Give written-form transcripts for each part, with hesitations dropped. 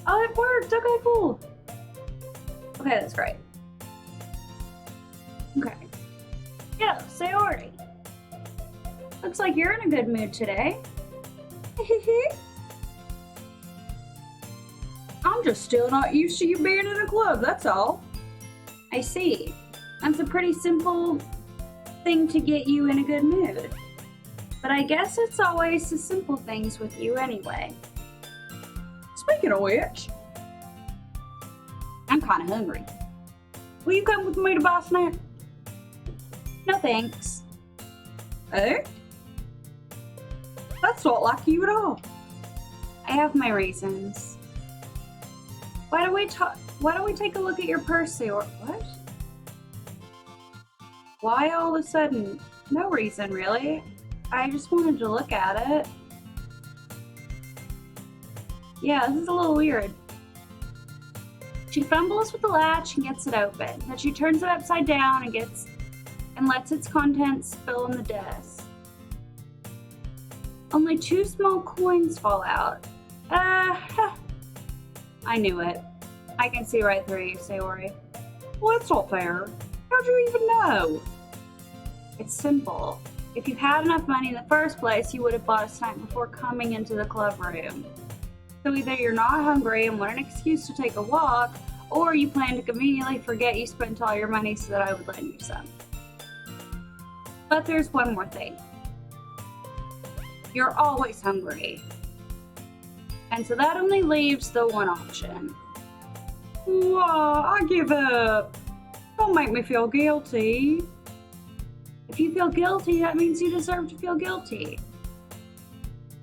Oh, it worked. Okay, cool. Okay, that's great. Okay. Yeah, Sayori. Looks like you're in a good mood today. I'm just still not used to you being in a club, that's all. I see. That's a pretty simple thing to get you in a good mood. But I guess it's always the simple things with you anyway. Speaking of which, I'm kind of hungry. Will you come with me to buy a snack? No thanks. Eh? That's not like you at all. I have my reasons. Why don't we take a look at your purse, or what? Why all of a sudden? No reason, really. I just wanted to look at it. Yeah, this is a little weird. She fumbles with the latch and gets it open. Then she turns it upside down and lets its contents spill on the desk. Only 2 small coins fall out. I knew it. I can see right through you, Sayori. Well, that's not fair. How'd you even know? It's simple. If you had enough money in the first place, you would have bought a snack before coming into the club room. So either you're not hungry and want an excuse to take a walk, or you plan to conveniently forget you spent all your money so that I would lend you some. But there's one more thing. You're always hungry. And so that only leaves the one option. Whoa, I give up. Don't make me feel guilty. If you feel guilty, that means you deserve to feel guilty.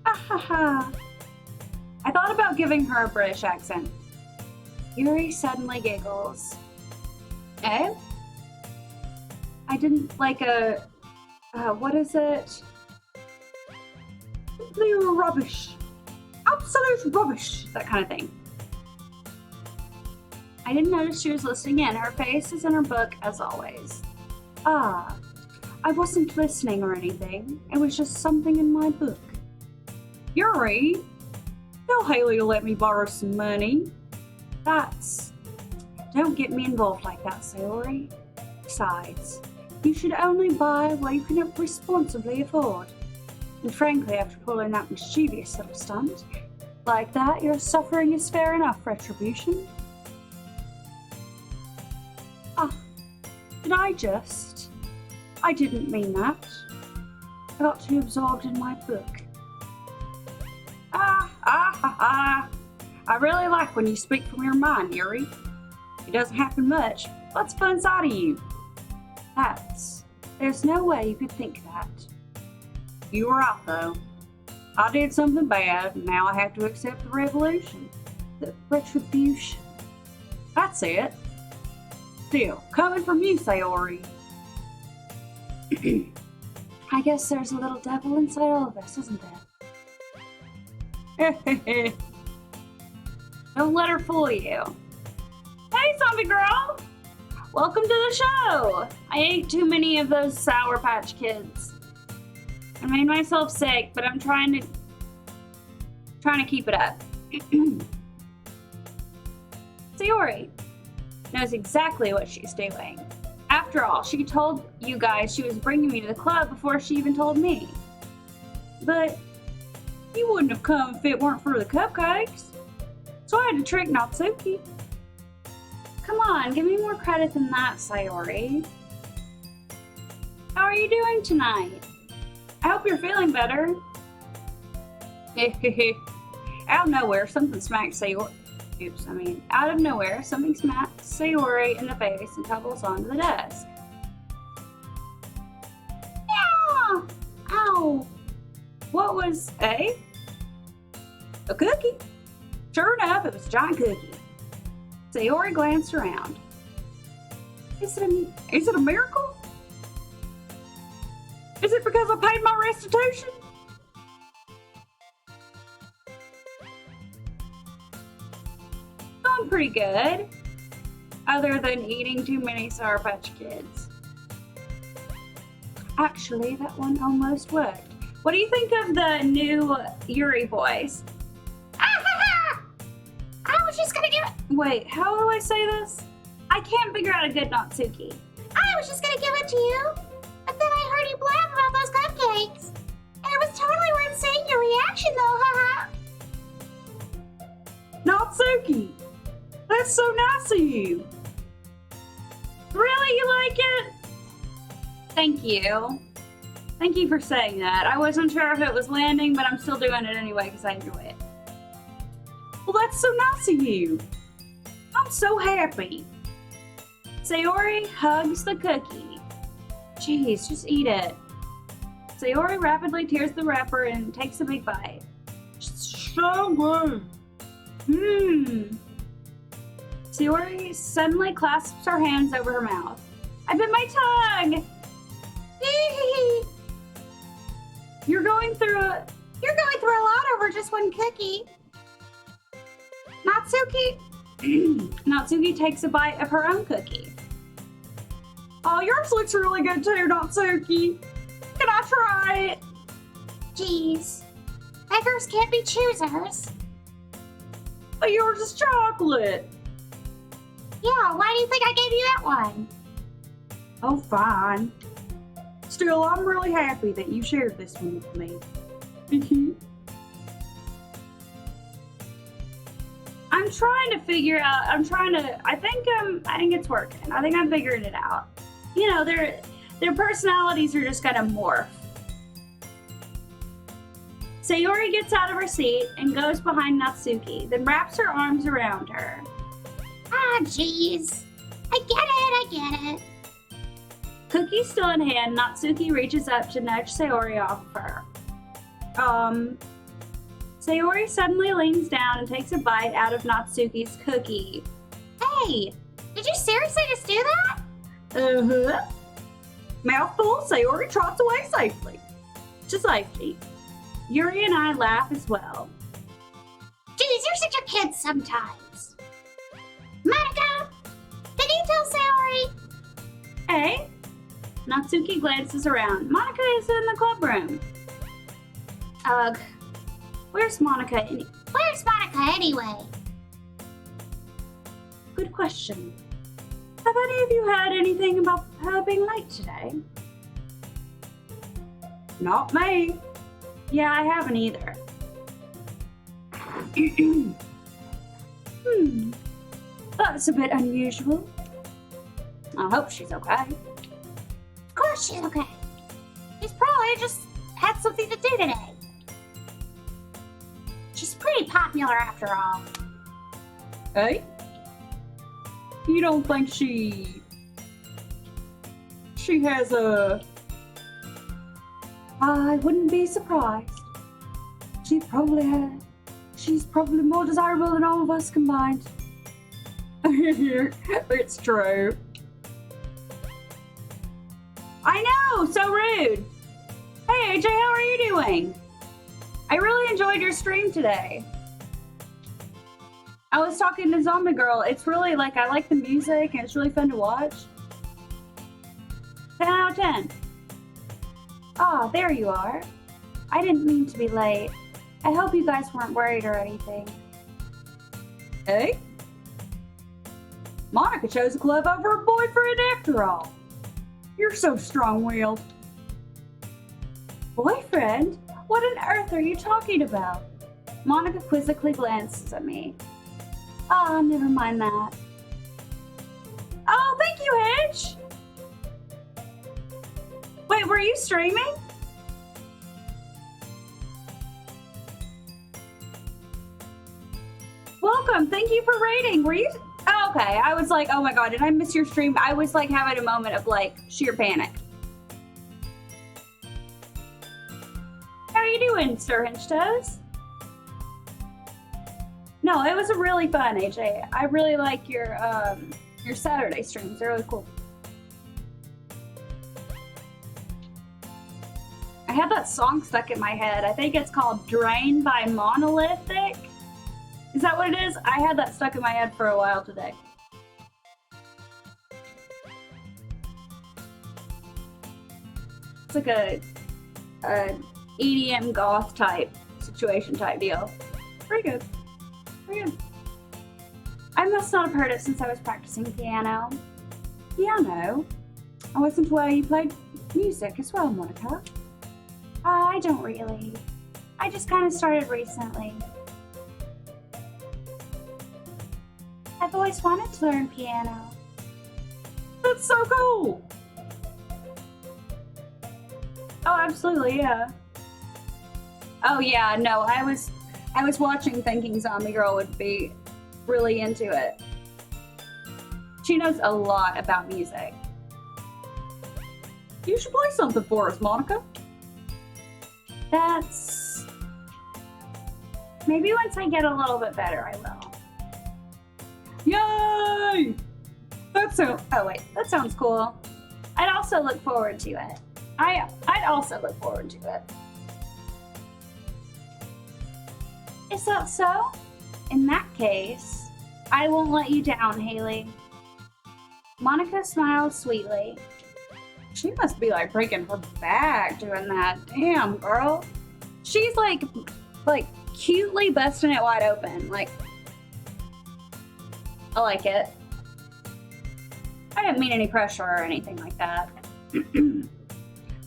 Ha ha ha. I thought about giving her a British accent. Yuri suddenly giggles. Eh? I didn't like what is it? They were rubbish. Absolute rubbish. That kind of thing. I didn't notice she was listening in. Her face is in her book as always. Ah, I wasn't listening or anything. It was just something in my book. Yuri, tell Haley to let me borrow some money. Don't get me involved like that, Sayori. Besides, you should only buy what you can responsibly afford. And frankly, after pulling that mischievous little stunt like that, your suffering is fair enough retribution. I didn't mean that. I got too absorbed in my book. I really like when you speak from your mind, Yuri. It doesn't happen much. What's fun inside of you? There's no way you could think that. You were right, though. I did something bad, and now I have to accept the revolution. The retribution. That's it. Still, coming from you, Sayori. I guess there's a little devil inside all of us, isn't there? Don't let her fool you. Hey, zombie girl! Welcome to the show! I ate too many of those Sour Patch Kids. I made myself sick, but I'm trying to keep it up. Sayori knows exactly what she's doing. After all, she told you guys she was bringing me to the club before she even told me. But you wouldn't have come if it weren't for the cupcakes. So I had to trick Natsuki. Come on, give me more credit than that, Sayori. How are you doing tonight? I hope you're feeling better. Out of nowhere, something smacks Sayori. Out of nowhere, something smacks Sayori in the face and tumbles onto the desk. Yeah! Ow! What was, a cookie? Sure enough, it was a giant cookie. Sayori glanced around. Is it a miracle? Is it because I paid my restitution? I'm pretty good, other than eating too many Sour Patch Kids. Actually, that one almost worked. What do you think of the new Yuri voice? I was Wait, how do I say this? I can't figure out a good Natsuki. I was just gonna give it to you, but then I heard you blab about those cupcakes. And it was totally worth seeing your reaction though, haha. Natsuki! That's so nice of you! Really, you like it? Thank you. Thank you for saying that. I wasn't sure if it was landing, but I'm still doing it anyway because I enjoy it. Well, that's so nice of you. I'm so happy. Sayori hugs the cookie. Jeez, just eat it. Sayori rapidly tears the wrapper and takes a big bite. So good. Sayori suddenly clasps her hands over her mouth. I bit my tongue! You're going through a lot over just one cookie. Natsuki? Natsuki takes a bite of her own cookie. Oh, yours looks really good too, Natsuki. Can I try it? Jeez. Beggars can't be choosers. But yours is chocolate. Yeah, why do you think I gave you that one? Oh, fine. Still, I'm really happy that you shared this one with me. I'm trying to figure out, I think it's working. I think I'm figuring it out. You know, their personalities are just gonna morph. Sayori gets out of her seat and goes behind Natsuki, then wraps her arms around her. Ah, jeez. I get it. Cookie still in hand, Natsuki reaches up to nudge Sayori off of her. Sayori suddenly leans down and takes a bite out of Natsuki's cookie. Hey, did you seriously just do that? Uh-huh. Mouthful, Sayori trots away safely. To safety. Yuri and I laugh as well. Jeez, you're such a kid sometimes. Monica, did you tell Sayori? Hey? Natsuki glances around. Monica is in the club room. Ugh. Where's Monica anyway? Good question. Have any of you heard anything about her being late today? Not me. Yeah, I haven't either. That's a bit unusual. I hope she's okay. Of course she's okay. She's probably just had something to do today. She's pretty popular after all. Hey? You don't think she has a... I wouldn't be surprised. She's probably more desirable than all of us combined. It's true. I know, so rude. Hey AJ, how are you doing? I really enjoyed your stream today. I was talking to Zombie Girl. It's really I like the music and it's really fun to watch. 10 out of 10. Ah, there you are. I didn't mean to be late. I hope you guys weren't worried or anything. Hey? Monica chose a club over her boyfriend after all. You're so strong-willed. Boyfriend? What on earth are you talking about? Monica quizzically glances at me. Ah, never mind that. Oh, thank you, Hitch! Wait, were you streaming? Welcome, thank you for raiding. Were you? Oh, okay, I was like, oh my god, did I miss your stream? I was having a moment of sheer panic. How are you doing, Sir Hinchtoes? No, it was really fun, AJ. I really like your Saturday streams. They're really cool. I have that song stuck in my head. I think it's called Drain by Monolithic. Is that what it is? I had that stuck in my head for a while today. It's like a EDM goth type situation type deal. Pretty good. Pretty good. I I must not have heard it since I was practicing piano. Piano? I wasn't aware you played music as well, Monica. I don't really. I just kind of started recently. I've always wanted to learn piano. That's so cool! Oh, absolutely, yeah. Oh yeah, no, I was watching thinking Zombie Girl would be really into it. She knows a lot about music. You should play something for us, Monica. That's... Maybe once I get a little bit better, I will. Yay! Oh wait, that sounds cool. I'd also look forward to it. I'd also look forward to it. Is that so? In that case, I won't let you down, Haley. Monica smiled sweetly. She must be like breaking her back doing that. Damn, girl. She's like cutely busting it wide open. Like, I like it. I didn't mean any pressure or anything like that.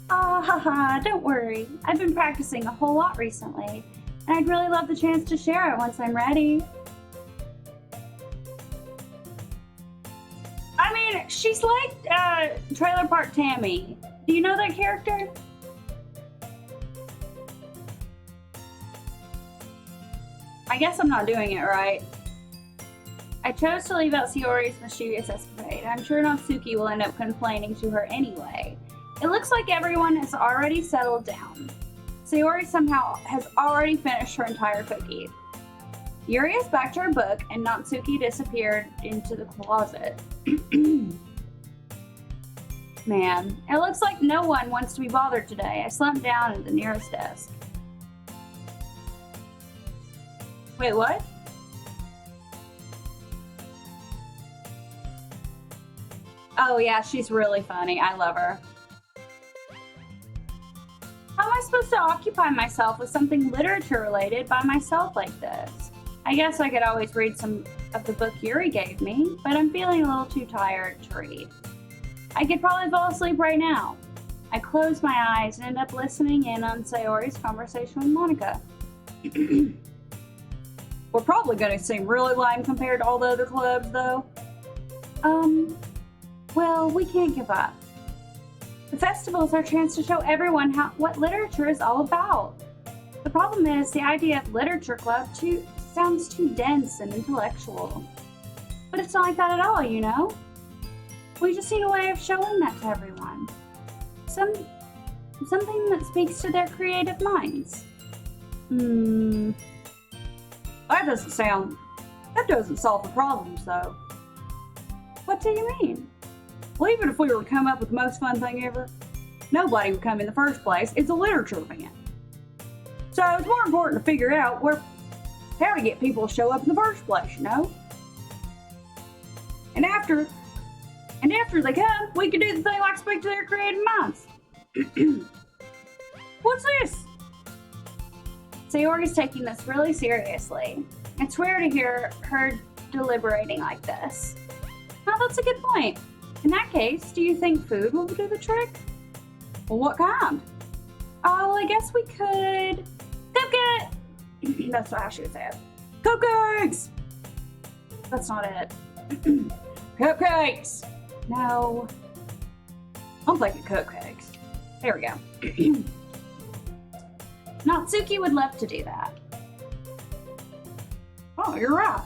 Haha, don't worry. I've been practicing a whole lot recently, and I'd really love the chance to share it once I'm ready. I mean, she's like Trailer Park Tammy. Do you know that character? I guess I'm not doing it right. I chose to leave out Sayori's mischievous escapade. I'm sure Natsuki will end up complaining to her anyway. It looks like everyone has already settled down. Sayori somehow has already finished her entire cookie. Yuri is back to her book, and Natsuki disappeared into the closet. Man, it looks like no one wants to be bothered today. I slumped down at the nearest desk. Wait, what? Oh yeah, she's really funny. I love her. How am I supposed to occupy myself with something literature related by myself like this? I guess I could always read some of the book Yuri gave me, but I'm feeling a little too tired to read. I could probably fall asleep right now. I close my eyes and end up listening in on Sayori's conversation with Monica. We're probably gonna seem really lame compared to all the other clubs, though. Well, we can't give up. The festival is our chance to show everyone what literature is all about. The problem is, the idea of literature club sounds too dense and intellectual. But it's not like that at all, you know? We just need a way of showing that to everyone. Something that speaks to their creative minds. That doesn't solve the problems, though. What do you mean? Well, even if we were to come up with the most fun thing ever, nobody would come in the first place. It's a literature event. So it's more important to figure out how to get people to show up in the first place, you know? And after they come, we can do the thing like speak to their creative minds. What's this? Sayori's taking this really seriously. It's rare to hear her deliberating like this. Oh, that's a good point. In that case, do you think food will do the trick? Well, what kind? Oh, well, I guess we could... Cupcake! That's not how she would say it. Cupcakes! That's not it. Cupcakes! No. I'm thinking cupcakes. There we go. Natsuki would love to do that. Oh, you're right.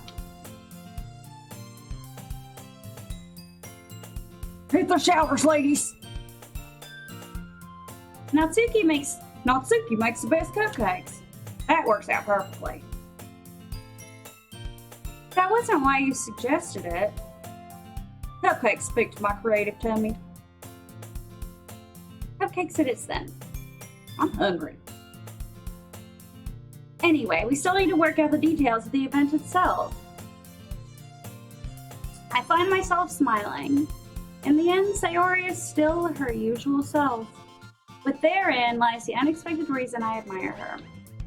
Hit the showers, ladies. Natsuki makes the best cupcakes. That works out perfectly. That wasn't why you suggested it. Cupcakes speak to my creative tummy. Cupcakes it is then. I'm hungry. Anyway, we still need to work out the details of the event itself. I find myself smiling. In the end, Sayori is still her usual self. But therein lies the unexpected reason I admire her.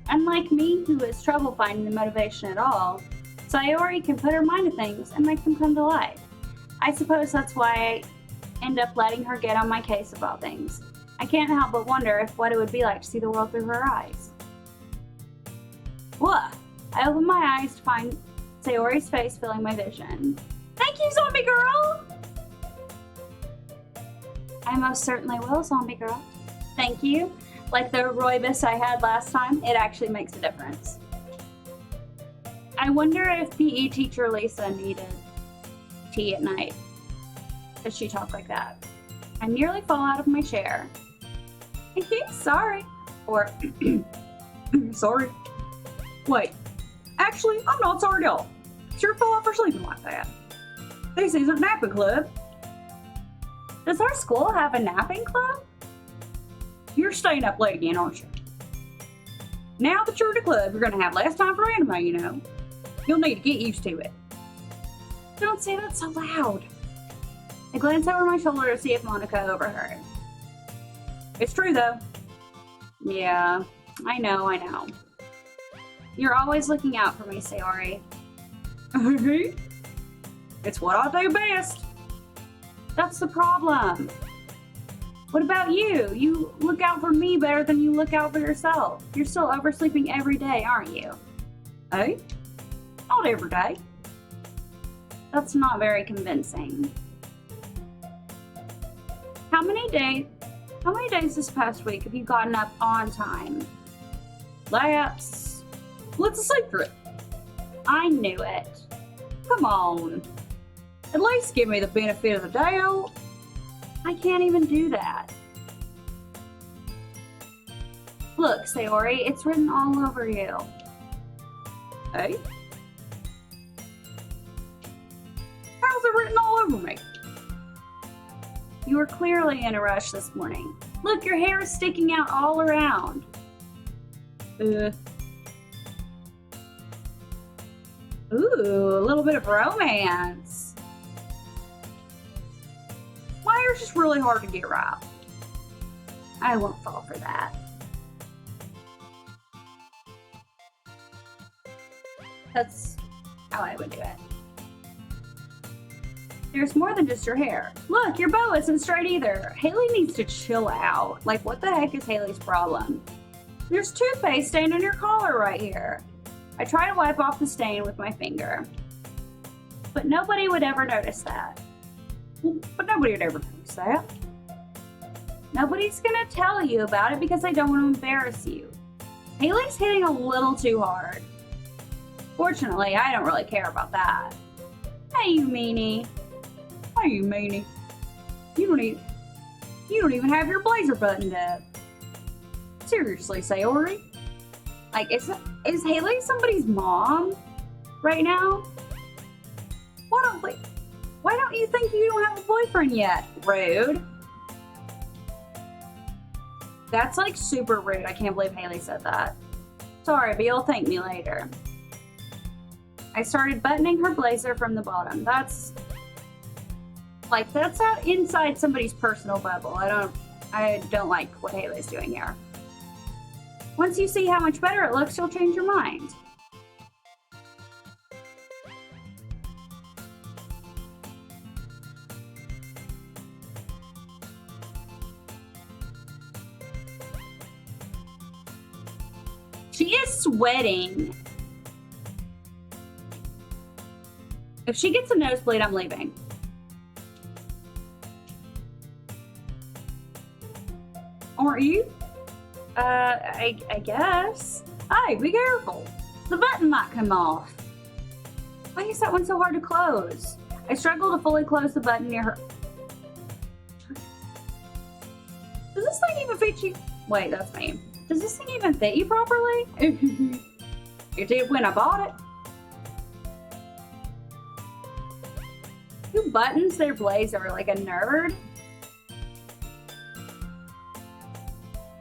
Unlike me, who has trouble finding the motivation at all, Sayori can put her mind to things and make them come to life. I suppose that's why I end up letting her get on my case about things. I can't help but wonder if what it would be like to see the world through her eyes. What? I open my eyes to find Sayori's face filling my vision. Thank you, zombie girl! I most certainly will, zombie girl. Thank you. Like the rooibos I had last time, it actually makes a difference. I wonder if PE teacher Lisa needed tea at night. Does she talk like that? I nearly fall out of my chair. Sorry. Or, sorry. Wait, actually, I'm not sorry at all. It's your fault for sleeping like that. This isn't napping club. Does our school have a napping club? You're staying up late again, aren't you? Now that you're at the club, you're gonna have less time for anime, you know. You'll need to get used to it. Don't say that so loud. I glance over my shoulder to see if Monica overheard. It's true, though. Yeah, I know. You're always looking out for me, Sayori. It's what I do best. That's the problem. What about you? You look out for me better than you look out for yourself. You're still oversleeping every day, aren't you? Eh? Not every day. That's not very convincing. How many days this past week have you gotten up on time? Let's a secret. I knew it. Come on. At least give me the benefit of the doubt. I can't even do that. Look, Sayori, it's written all over you. Hey? How's it written all over me? You were clearly in a rush this morning. Look, your hair is sticking out all around. Ooh, a little bit of romance. My hair's just really hard to get right. I won't fall for that. That's how I would do it. There's more than just your hair. Look, your bow isn't straight either. Haley needs to chill out. Like, what the heck is Haley's problem? There's toothpaste stain on your collar right here. I try to wipe off the stain with my finger. But nobody would ever notice that. But nobody would ever notice that. Nobody's gonna tell you about it because they don't want to embarrass you. Haley's hitting a little too hard. Fortunately, I don't really care about that. Hey, you meanie. Hey, you meanie. You don't even have your blazer buttoned up. Seriously, Sayori. Like, is Haley somebody's mom right now? Why don't you think you don't have a boyfriend yet? Rude. That's like super rude. I can't believe Haley said that. Sorry, but you'll thank me later. I started buttoning her blazer from the bottom. That's not inside somebody's personal bubble. I don't like what Haley's doing here. Once you see how much better it looks, you'll change your mind. She is sweating. If she gets a nosebleed, I'm leaving. Aren't you? I guess. Hey, be careful. The button might come off. Why is that one so hard to close? I struggle to fully close the button near her. Does this thing even fit you? Wait, that's me. Does this thing even fit you properly? It did when I bought it. Who buttons their blazer like a nerd?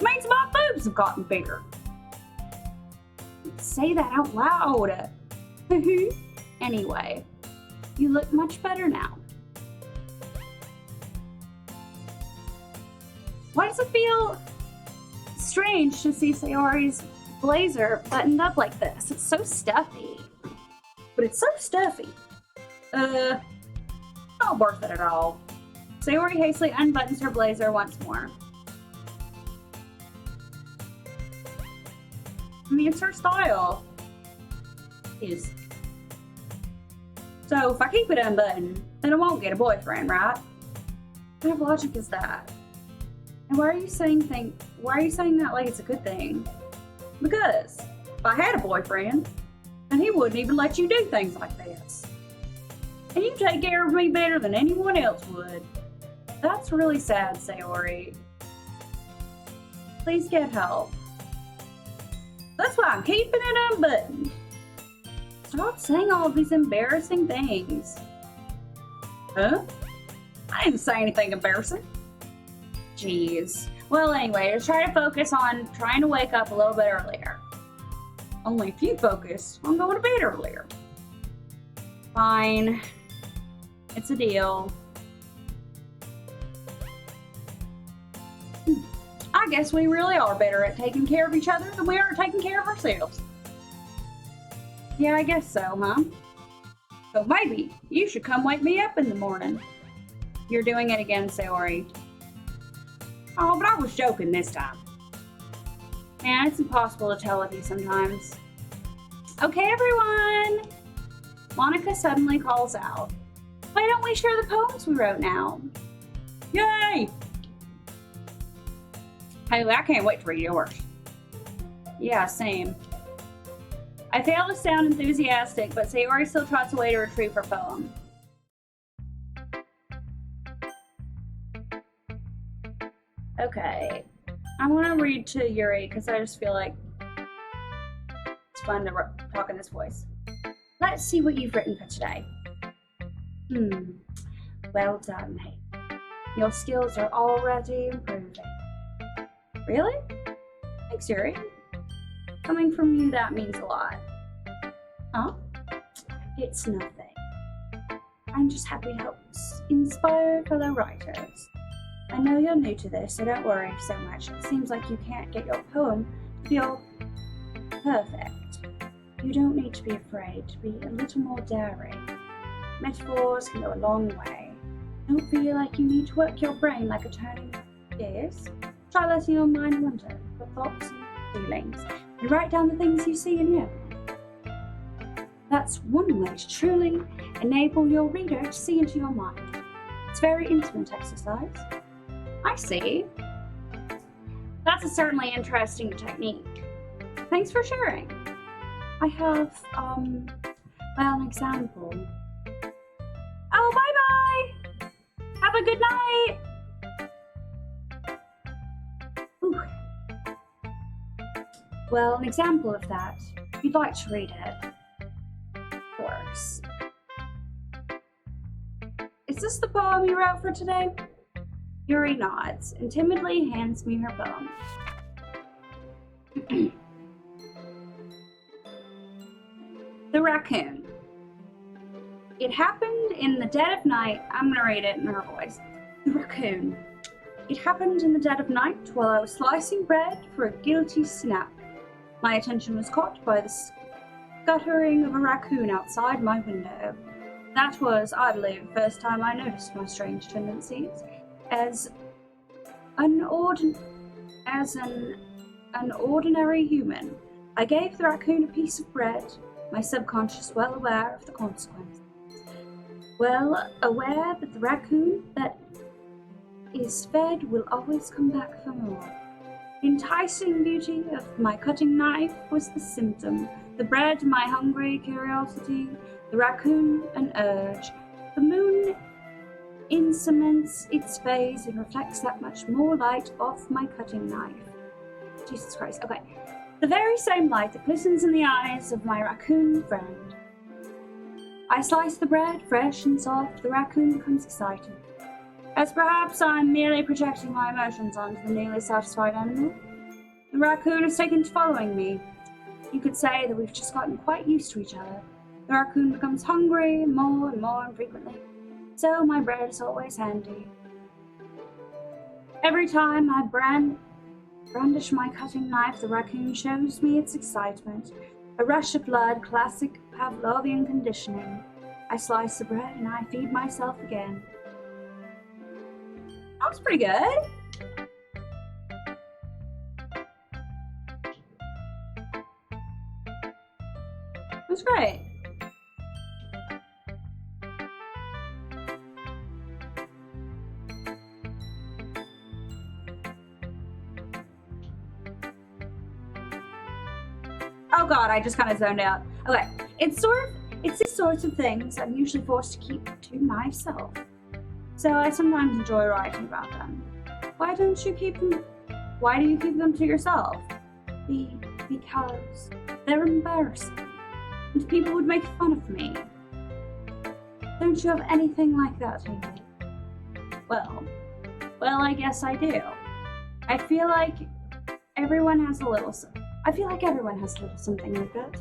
Means my boobs have gotten bigger. Say that out loud. Anyway, you look much better now. Why does it feel strange to see Sayori's blazer buttoned up like this? It's so stuffy. but it's so stuffy. Not worth it at all. Sayori hastily unbuttons her blazer once more. I mean, it's her style. So if I keep it unbuttoned, then I won't get a boyfriend, right? What kind of logic is that? And why are you saying that like it's a good thing? Because if I had a boyfriend, then he wouldn't even let you do things like this. And you take care of me better than anyone else would. That's really sad, Sayori. Please get help. That's why I'm keeping it unbuttoned. Stop saying all of these embarrassing things. Huh? I didn't say anything embarrassing. Jeez. Well, anyway, just try to focus on trying to wake up a little bit earlier. Only if you focus on going to bed earlier. Fine. It's a deal. I guess we really are better at taking care of each other than we are at taking care of ourselves. Yeah, I guess so, huh? So maybe you should come wake me up in the morning. You're doing it again, Sayori. Oh, but I was joking this time. Man, it's impossible to tell with you sometimes. Okay, everyone! Monica suddenly calls out. Why don't we share the poems we wrote now? Yay! Hey, I can't wait to read yours. Yeah, same. I fail to sound enthusiastic, but Sayori still trots away to retrieve her poem. Okay. I want to read to Yuri because I just feel like it's fun to talk in this voice. Let's see what you've written for today. Well done, hey. Your skills are already improving. Really? Thanks, Yuri. Coming from you, that means a lot. Huh? It's nothing. I'm just happy to help inspire fellow writers. I know you're new to this, so don't worry so much. It seems like you can't get your poem to feel perfect. You don't need to be afraid to be a little more daring. Metaphors can go a long way. Don't feel like you need to work your brain like a turning gears. Try letting your mind wander for thoughts and feelings, and write down the things you see and hear. That's one way to truly enable your reader to see into your mind. It's a very intimate exercise. I see. That's a certainly interesting technique. Thanks for sharing. I have, an example. Oh, bye-bye! Have a good night! Ooh. Well, an example of that. If you'd like to read it. Of course. Is this the poem you wrote for today? Yuri nods and timidly hands me her poem. The Raccoon. It happened in the dead of night. I'm going to read it in her voice. The Raccoon. It happened in the dead of night while I was slicing bread for a guilty snack. My attention was caught by the scuttering of a raccoon outside my window. That was, I believe, the first time I noticed my strange tendencies. As an ordinary human, I gave the raccoon a piece of bread, my subconscious well aware of the consequences. Well aware that the raccoon that is fed will always come back for more. The enticing beauty of my cutting knife was the symptom, the bread my hungry curiosity, the raccoon an urge. The moon incements its phase and reflects that much more light off my cutting knife. Jesus Christ, okay. The very same light that glistens in the eyes of my raccoon friend. I slice the bread, fresh and soft. The raccoon becomes excited. As perhaps I'm merely projecting my emotions onto the nearly satisfied animal. The raccoon has taken to following me. You could say that we've just gotten quite used to each other. The raccoon becomes hungry more and more infrequently. So my bread is always handy. Every time I brandish my cutting knife, the raccoon shows me its excitement. A rush of blood, classic have loving conditioning. I slice the bread and I feed myself again. That was pretty good. That's great. Oh god, I just kind of zoned out. Okay, it's these sorts of things I'm usually forced to keep to myself. So I sometimes enjoy writing about them. Why do you keep them to yourself? Because they're embarrassing. And people would make fun of me. Don't you have anything like that, Haley? Well, I guess I do. I feel like everyone has a little something like that.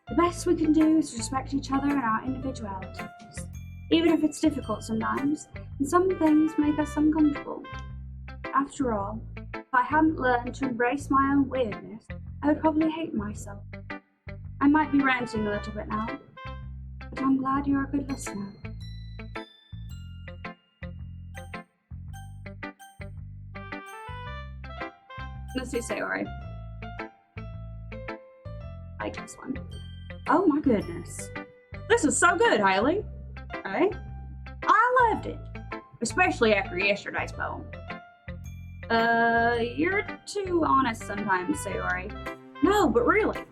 The best we can do is respect each other and our individualities, even if it's difficult sometimes, and some things make us uncomfortable. After all, if I hadn't learned to embrace my own weirdness, I would probably hate myself. I might be ranting a little bit now, but I'm glad you're a good listener. Let's see Sayori. I like this one. Oh my goodness. This is so good, Hailey. Right? I loved it. Especially after yesterday's poem. You're too honest sometimes, Sayori. No, but really.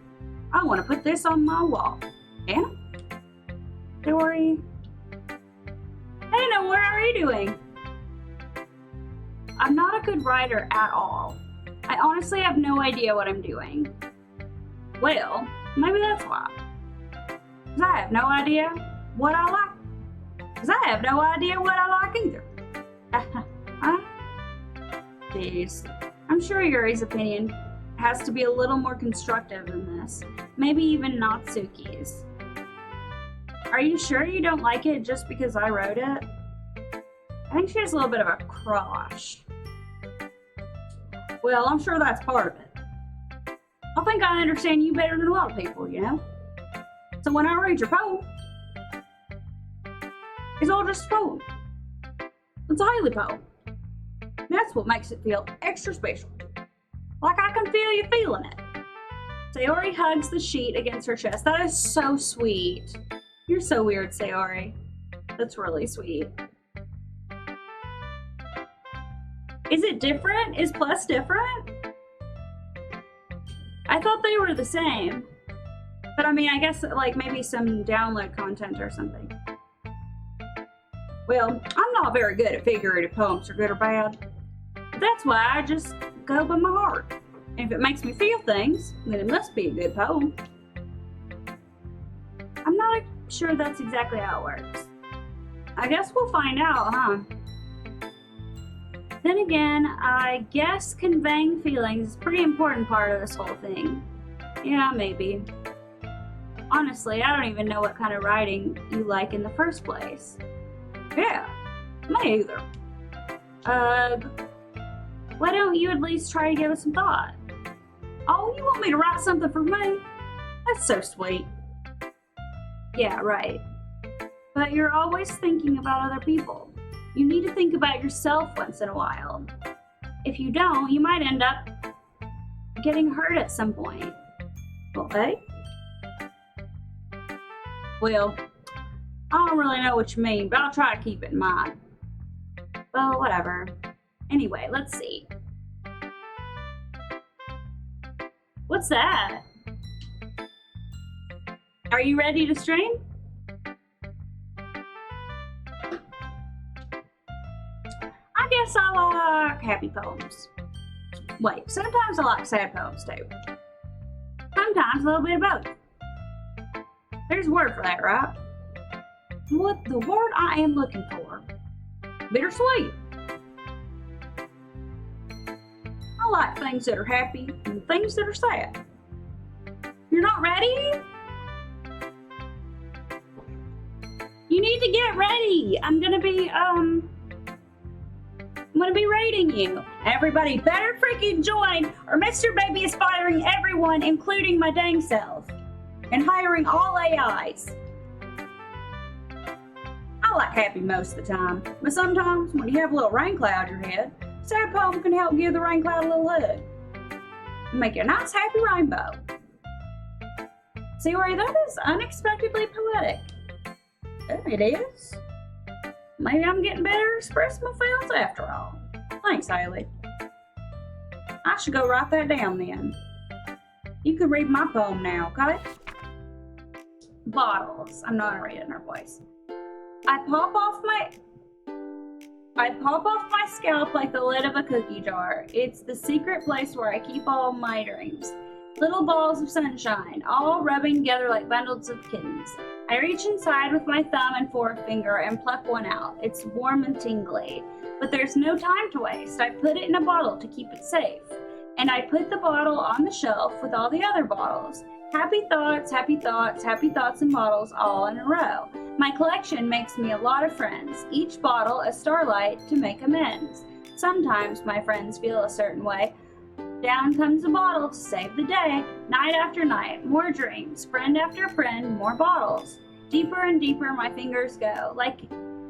I want to put this on my wall. Anna? Sayori? Anna, what are you doing? I'm not a good writer at all. I honestly have no idea what I'm doing. Well, maybe that's why. Because I have no idea what I like. Because I have no idea what I like either. Huh? Jeez. I'm sure Yuri's opinion has to be a little more constructive than this. Maybe even Natsuki's. Are you sure you don't like it just because I wrote it? I think she has a little bit of a crush. Well, I'm sure that's part of it. I think I understand you better than a lot of people, you know? So when I read your poem, it's all just a poem. It's a Hailey poem. That's what makes it feel extra special. Like I can feel you feeling it. Sayori hugs the sheet against her chest. That is so sweet. You're so weird, Sayori. That's really sweet. Is it different? Is plus different? I thought they were the same. But I mean, I guess like maybe some download content or something. Well, I'm not very good at figuring if poems are good or bad. That's why I just go by my heart. And if it makes me feel things, then it must be a good poem. I'm not sure that's exactly how it works. I guess we'll find out, huh? Then again, I guess conveying feelings is a pretty important part of this whole thing. Yeah, maybe. Honestly, I don't even know what kind of writing you like in the first place. Yeah, me either. Why don't you at least try to give it some thought? Oh, you want me to write something for me? That's so sweet. Yeah, right. But you're always thinking about other people. You need to think about yourself once in a while. If you don't, you might end up getting hurt at some point. Okay? Well, I don't really know what you mean, but I'll try to keep it in mind. Well, whatever. Anyway, let's see. What's that? Are you ready to stream? I guess I like happy poems. Wait, sometimes I like sad poems too. Sometimes a little bit of both. There's a word for that, right? What the word I am looking for? Bittersweet. I like things that are happy and things that are sad. You're not ready? You need to get ready. I'm gonna gonna be raiding you. Everybody better freaking join, or Mr. Baby is firing everyone, including my dang self, and hiring all AIs. I like happy most of the time, but sometimes when you have a little rain cloud in your head, sad poem can help give the rain cloud a little hug. Make you a nice happy rainbow. See, Ray, that is unexpectedly poetic. It is. Maybe I'm getting better at expressing my feelings after all. Thanks, Haley. I should go write that down then. You can read my poem now, okay? Bottles. I'm not gonna read it in her voice. I pop off my scalp like the lid of a cookie jar. It's the secret place where I keep all my dreams. Little balls of sunshine, all rubbing together like bundles of kittens. I reach inside with my thumb and forefinger and pluck one out. It's warm and tingly, but there's no time to waste. I put it in a bottle to keep it safe, and I put the bottle on the shelf with all the other bottles. Happy thoughts, happy thoughts, happy thoughts and bottles all in a row. My collection makes me a lot of friends, each bottle a starlight to make amends. Sometimes my friends feel a certain way. Down comes a bottle to save the day. Night after night, more dreams. Friend after friend, more bottles. Deeper and deeper my fingers go, like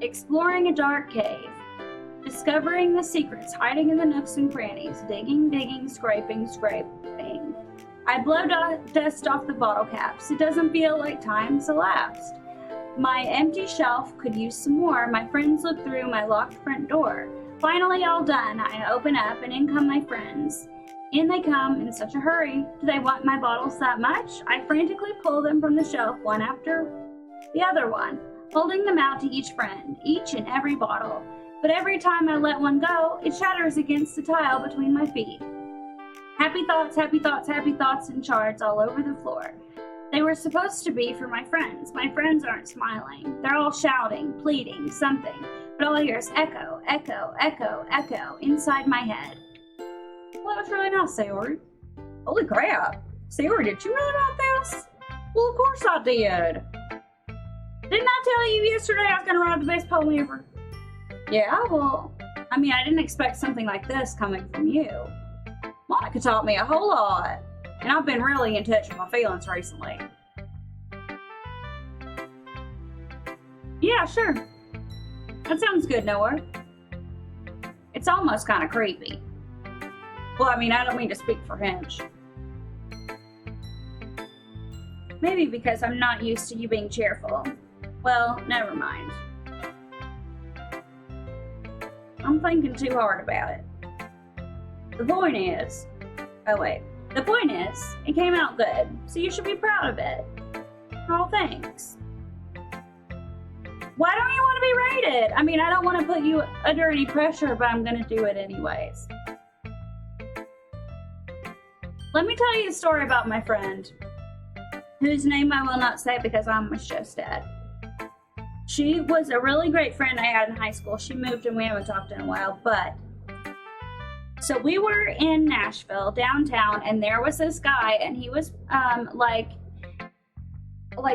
exploring a dark cave. Discovering the secrets hiding in the nooks and crannies. Digging, digging, scraping, scraping. I blow dust off the bottle caps. It doesn't feel like time's elapsed. My empty shelf could use some more. My friends look through my locked front door. Finally all done, I open up and in come my friends. In they come in such a hurry. Do they want my bottles that much? I frantically pull them from the shelf one after the other one, holding them out to each friend, each and every bottle. But every time I let one go, it shatters against the tile between my feet. Happy thoughts, happy thoughts, happy thoughts in shards all over the floor. They were supposed to be for my friends. My friends aren't smiling. They're all shouting, pleading, something. But all I hear is echo, echo, echo, echo inside my head. Well, that was really nice, Sayori. Holy crap. Sayori, did you really write this? Well, of course I did. Didn't I tell you yesterday I was going to write the best poem ever? Yeah, well, I mean, I didn't expect something like this coming from you. Monica taught me a whole lot, and I've been really in touch with my feelings recently. Yeah, sure. That sounds good, Noah. It's almost kind of creepy. Well, I mean, I don't mean to speak for Hinch. Maybe because I'm not used to you being cheerful. Well, never mind. I'm thinking too hard about it. The point is, it came out good, so you should be proud of it. Oh, thanks. Why don't you want to be rated? I mean, I don't want to put you under any pressure, but I'm going to do it anyways. Let me tell you a story about my friend, whose name I will not say because I'm just dead. She was a really great friend I had in high school. She moved and we haven't talked in a while, but so we were in Nashville, downtown, and there was this guy, and he was like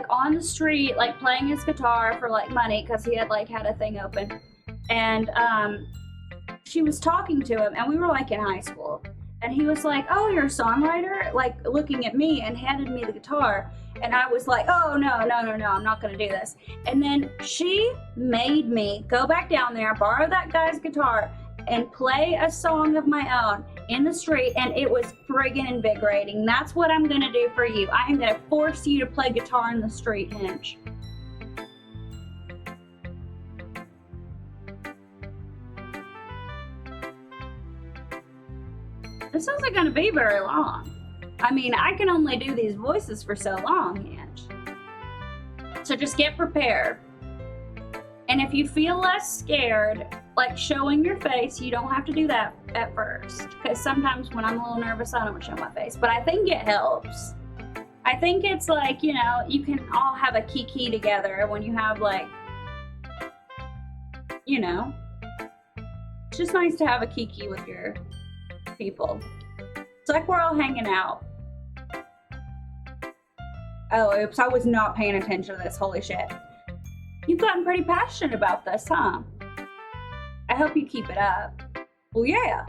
on the street, like playing his guitar for like money because he had like had a thing open, and she was talking to him, and we were like in high school, and he was like, "Oh, you're a songwriter?" Like looking at me and handed me the guitar, and I was like, "Oh no, I'm not gonna do this." And then she made me go back down there, borrow that guy's guitar, and play a song of my own in the street, and it was friggin' invigorating. That's what I'm gonna do for you. I am gonna force you to play guitar in the street, Hinch. This isn't gonna be very long. I mean, I can only do these voices for so long, Hinch. So just get prepared. And if you feel less scared, like showing your face, you don't have to do that at first. Because sometimes when I'm a little nervous, I don't show my face. But I think it helps. I think it's like, you know, you can all have a kiki together when you have like, you know. It's just nice to have a kiki with your people. It's like we're all hanging out. Oh, oops, I was not paying attention to this. Holy shit. You've gotten pretty passionate about this, huh? I hope you keep it up. Well, yeah,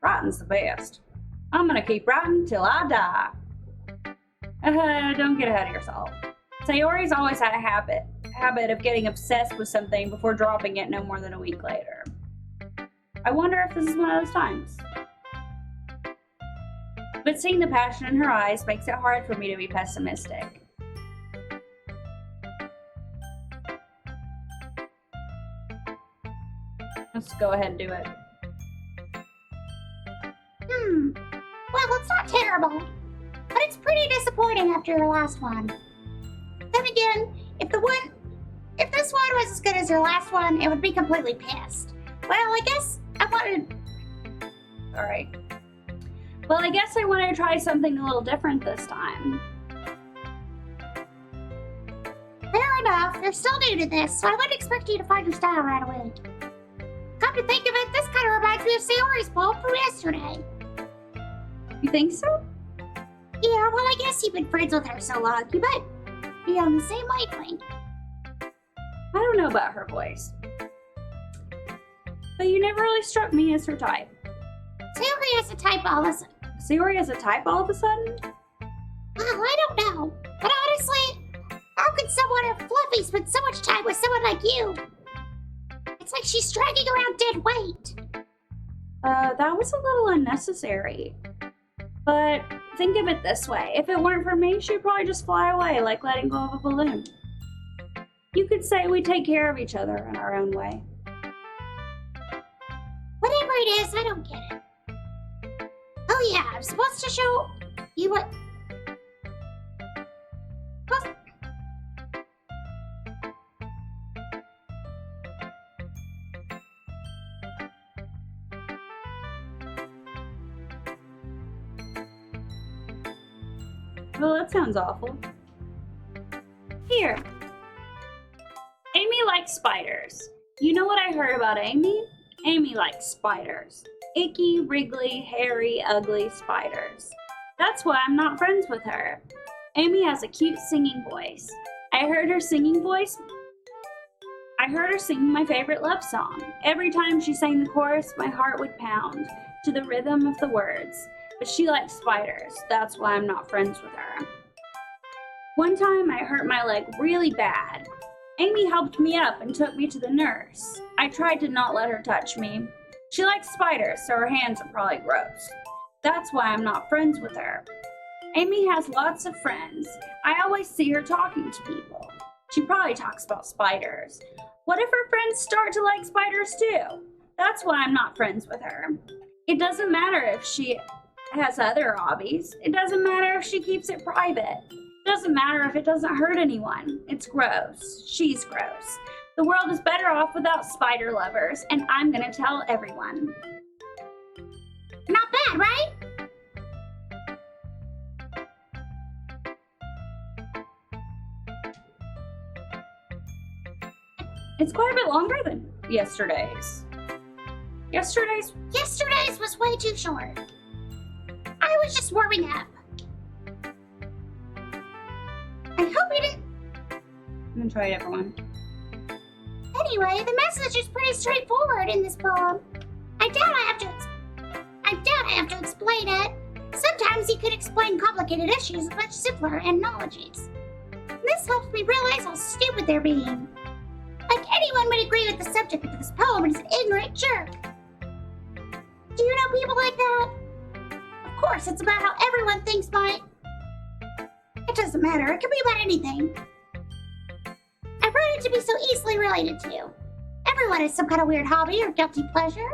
writing's the best. I'm gonna keep writing till I die. Don't get ahead of yourself. Sayori's always had a habit of getting obsessed with something before dropping it no more than a week later. I wonder if this is one of those times. But seeing the passion in her eyes makes it hard for me to be pessimistic. Let's go ahead and do it. Well, it's not terrible, but it's pretty disappointing after your last one. Then again, if this one was as good as your last one, it would be completely pissed. Well, I guess I wanted... Alright. Well, I guess I wanted to try something a little different this time. Fair enough, you're still new to this, so I wouldn't expect you to find your style right away. Come to think of it, this kind of reminds me of Sayori's poem from yesterday. You think so? Yeah, well, I guess you've been friends with her so long, you might be on the same wavelength. I don't know about her voice. But you never really struck me as her type. Sayori has a type all of a sudden. Sayori has a type all of a sudden? Well, I don't know. But honestly, how could someone have Fluffy spend so much time with someone like you? It's like she's dragging around dead weight. That was a little unnecessary. But think of it this way. If it weren't for me, she'd probably just fly away like letting go of a balloon. You could say we take care of each other in our own way. Whatever it is, I don't get it. Oh yeah, I'm supposed to show you what... Well, that sounds awful. Here. Amy likes spiders. You know what I heard about Amy? Amy likes spiders. Icky, wriggly, hairy, ugly spiders. That's why I'm not friends with her. Amy has a cute singing voice. I heard her singing my favorite love song. Every time she sang the chorus, my heart would pound to the rhythm of the words. But she likes spiders. That's why I'm not friends with her. One time I hurt my leg really bad. Amy helped me up and took me to the nurse. I tried to not let her touch me. She likes spiders, so her hands are probably gross. That's why I'm not friends with her. Amy has lots of friends. I always see her talking to people. She probably talks about spiders. What if her friends start to like spiders too? That's why I'm not friends with her. It doesn't matter if she has other hobbies. It doesn't matter if she keeps it private. It doesn't matter if it doesn't hurt anyone. It's gross. She's gross. The world is better off without spider lovers, and I'm gonna tell everyone. Not bad, right? It's quite a bit longer than yesterday's. Yesterday's was way too short. I was just warming up. I hope you didn't... I'm gonna try a different one. Anyway, the message is pretty straightforward in this poem. I doubt I have to explain it. Sometimes you can explain complicated issues much simpler analogies. This helps me realize how stupid they're being. Like anyone would agree with the subject of this poem is an ignorant jerk. Do you know people like that? Of course, it's about how everyone thinks It doesn't matter, it can be about anything. I wrote it to be so easily related to. Everyone has some kind of weird hobby or guilty pleasure.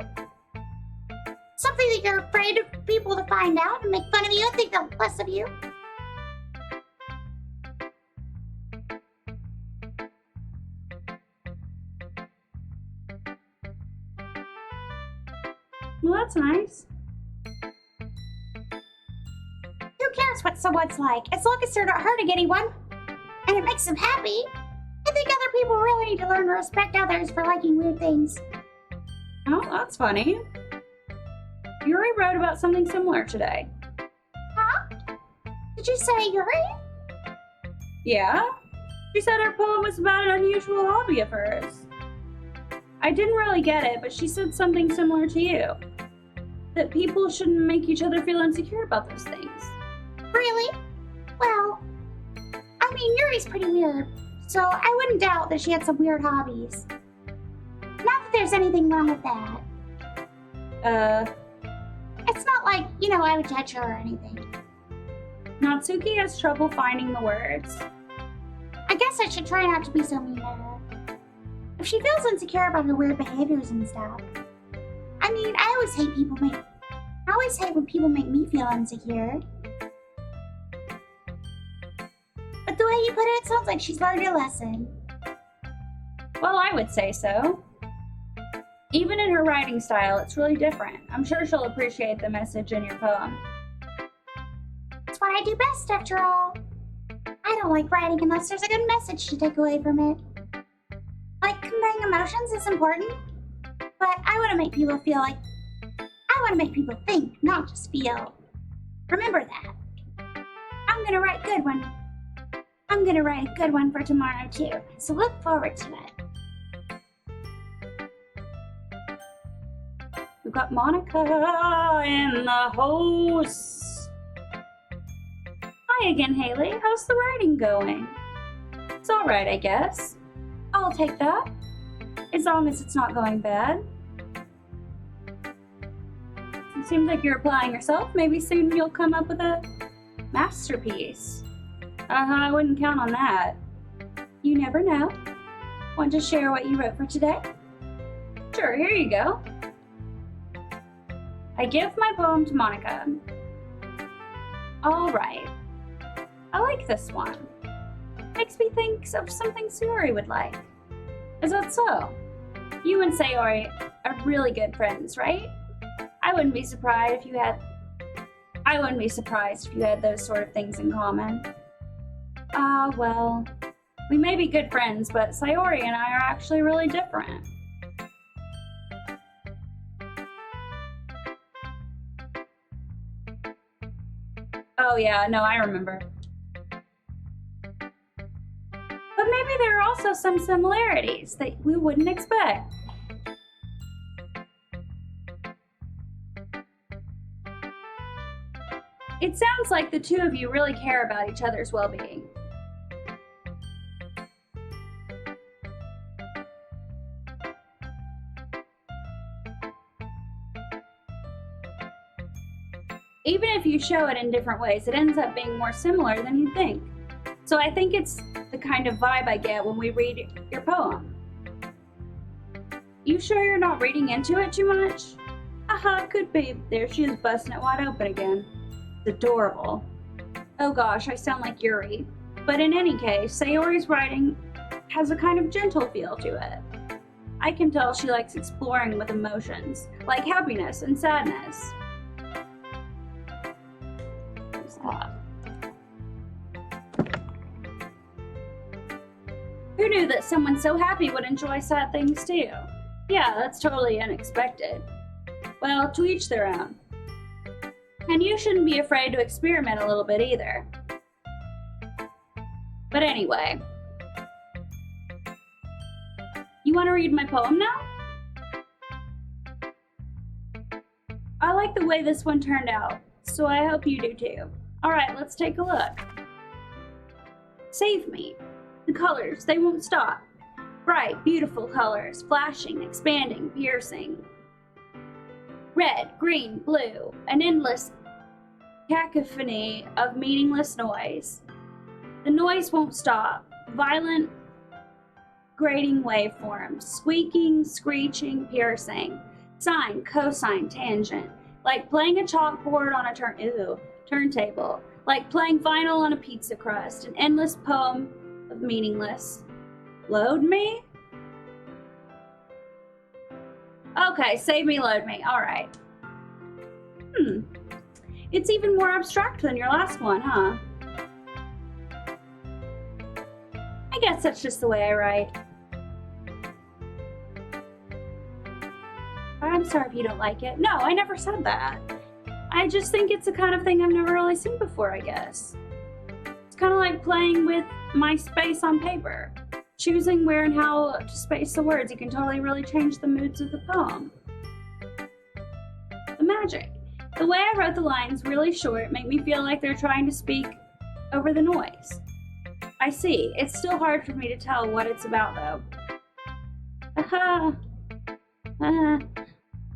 Something that you're afraid of people to find out and make fun of you and think less of you. Well, that's nice. Who cares what someone's like, as long as they're not hurting anyone, and it makes them happy? I think other people really need to learn to respect others for liking weird things. Oh, that's funny. Yuri wrote about something similar today. Huh? Did you say Yuri? Yeah? She said her poem was about an unusual hobby of hers. I didn't really get it, but she said something similar to you. that people shouldn't make each other feel insecure about those things. Really? Well, I mean, Yuri's pretty weird, so I wouldn't doubt that she had some weird hobbies. Not that there's anything wrong with that. It's not like, I would judge her or anything. Natsuki has trouble finding the words. I guess I should try not to be so mean to her. If she feels insecure about her weird behaviors and stuff. I mean, I always hate when people make me feel insecure. But the way you put it, it sounds like she's learned her lesson. Well, I would say so. Even in her writing style, it's really different. I'm sure she'll appreciate the message in your poem. It's what I do best, after all. I don't like writing unless there's a good message to take away from it. Like, conveying emotions is important, but I want to make people feel like... I want to make people think, not just feel. Remember that. I'm gonna write a good one. I'm gonna write a good one for tomorrow, too, so look forward to it. We've got Monica in the house. Hi again, Haley. How's the writing going? It's alright, I guess. I'll take that. As long as it's not going bad. It seems like you're applying yourself. Maybe soon you'll come up with a masterpiece. I wouldn't count on that. You never know. Want to share what you wrote for today? Sure, here you go. I give my poem to Monica. All right. I like this one. Makes me think of something Sayori would like. Is that so? You and Sayori are really good friends, right? I wouldn't be surprised if you had those sort of things in common. Well, we may be good friends, but Sayori and I are actually really different. Oh yeah, no, I remember. But maybe there are also some similarities that we wouldn't expect. It sounds like the two of you really care about each other's well-being. Even if you show it in different ways, it ends up being more similar than you'd think. So I think it's the kind of vibe I get when we read your poem. You sure you're not reading into it too much? Could be. There she is, busting it wide open again. It's adorable. Oh gosh, I sound like Yuri. But in any case, Sayori's writing has a kind of gentle feel to it. I can tell she likes exploring with emotions, like happiness and sadness. Who knew that someone so happy would enjoy sad things too? Yeah, that's totally unexpected. Well, to each their own. And you shouldn't be afraid to experiment a little bit either. But anyway. You want to read my poem now? I like the way this one turned out, so I hope you do too. Alright, let's take a look. Save me. The colors, they won't stop. Bright, beautiful colors, flashing, expanding, piercing. Red, green, blue, an endless cacophony of meaningless noise. The noise won't stop. Violent, grating waveforms, squeaking, screeching, piercing. Sine, cosine, tangent. Like playing a chalkboard on a turntable. Like playing vinyl on a pizza crust. An endless poem of meaningless. Load me? Okay, save me, load me. Alright. It's even more abstract than your last one, huh? I guess that's just the way I write. I'm sorry if you don't like it. No, I never said that. I just think it's the kind of thing I've never really seen before, I guess. It's kind of like playing with my space on paper. Choosing where and how to space the words, you can totally really change the moods of the poem. The magic. The way I wrote the lines really short made me feel like they're trying to speak over the noise. I see. It's still hard for me to tell what it's about, though.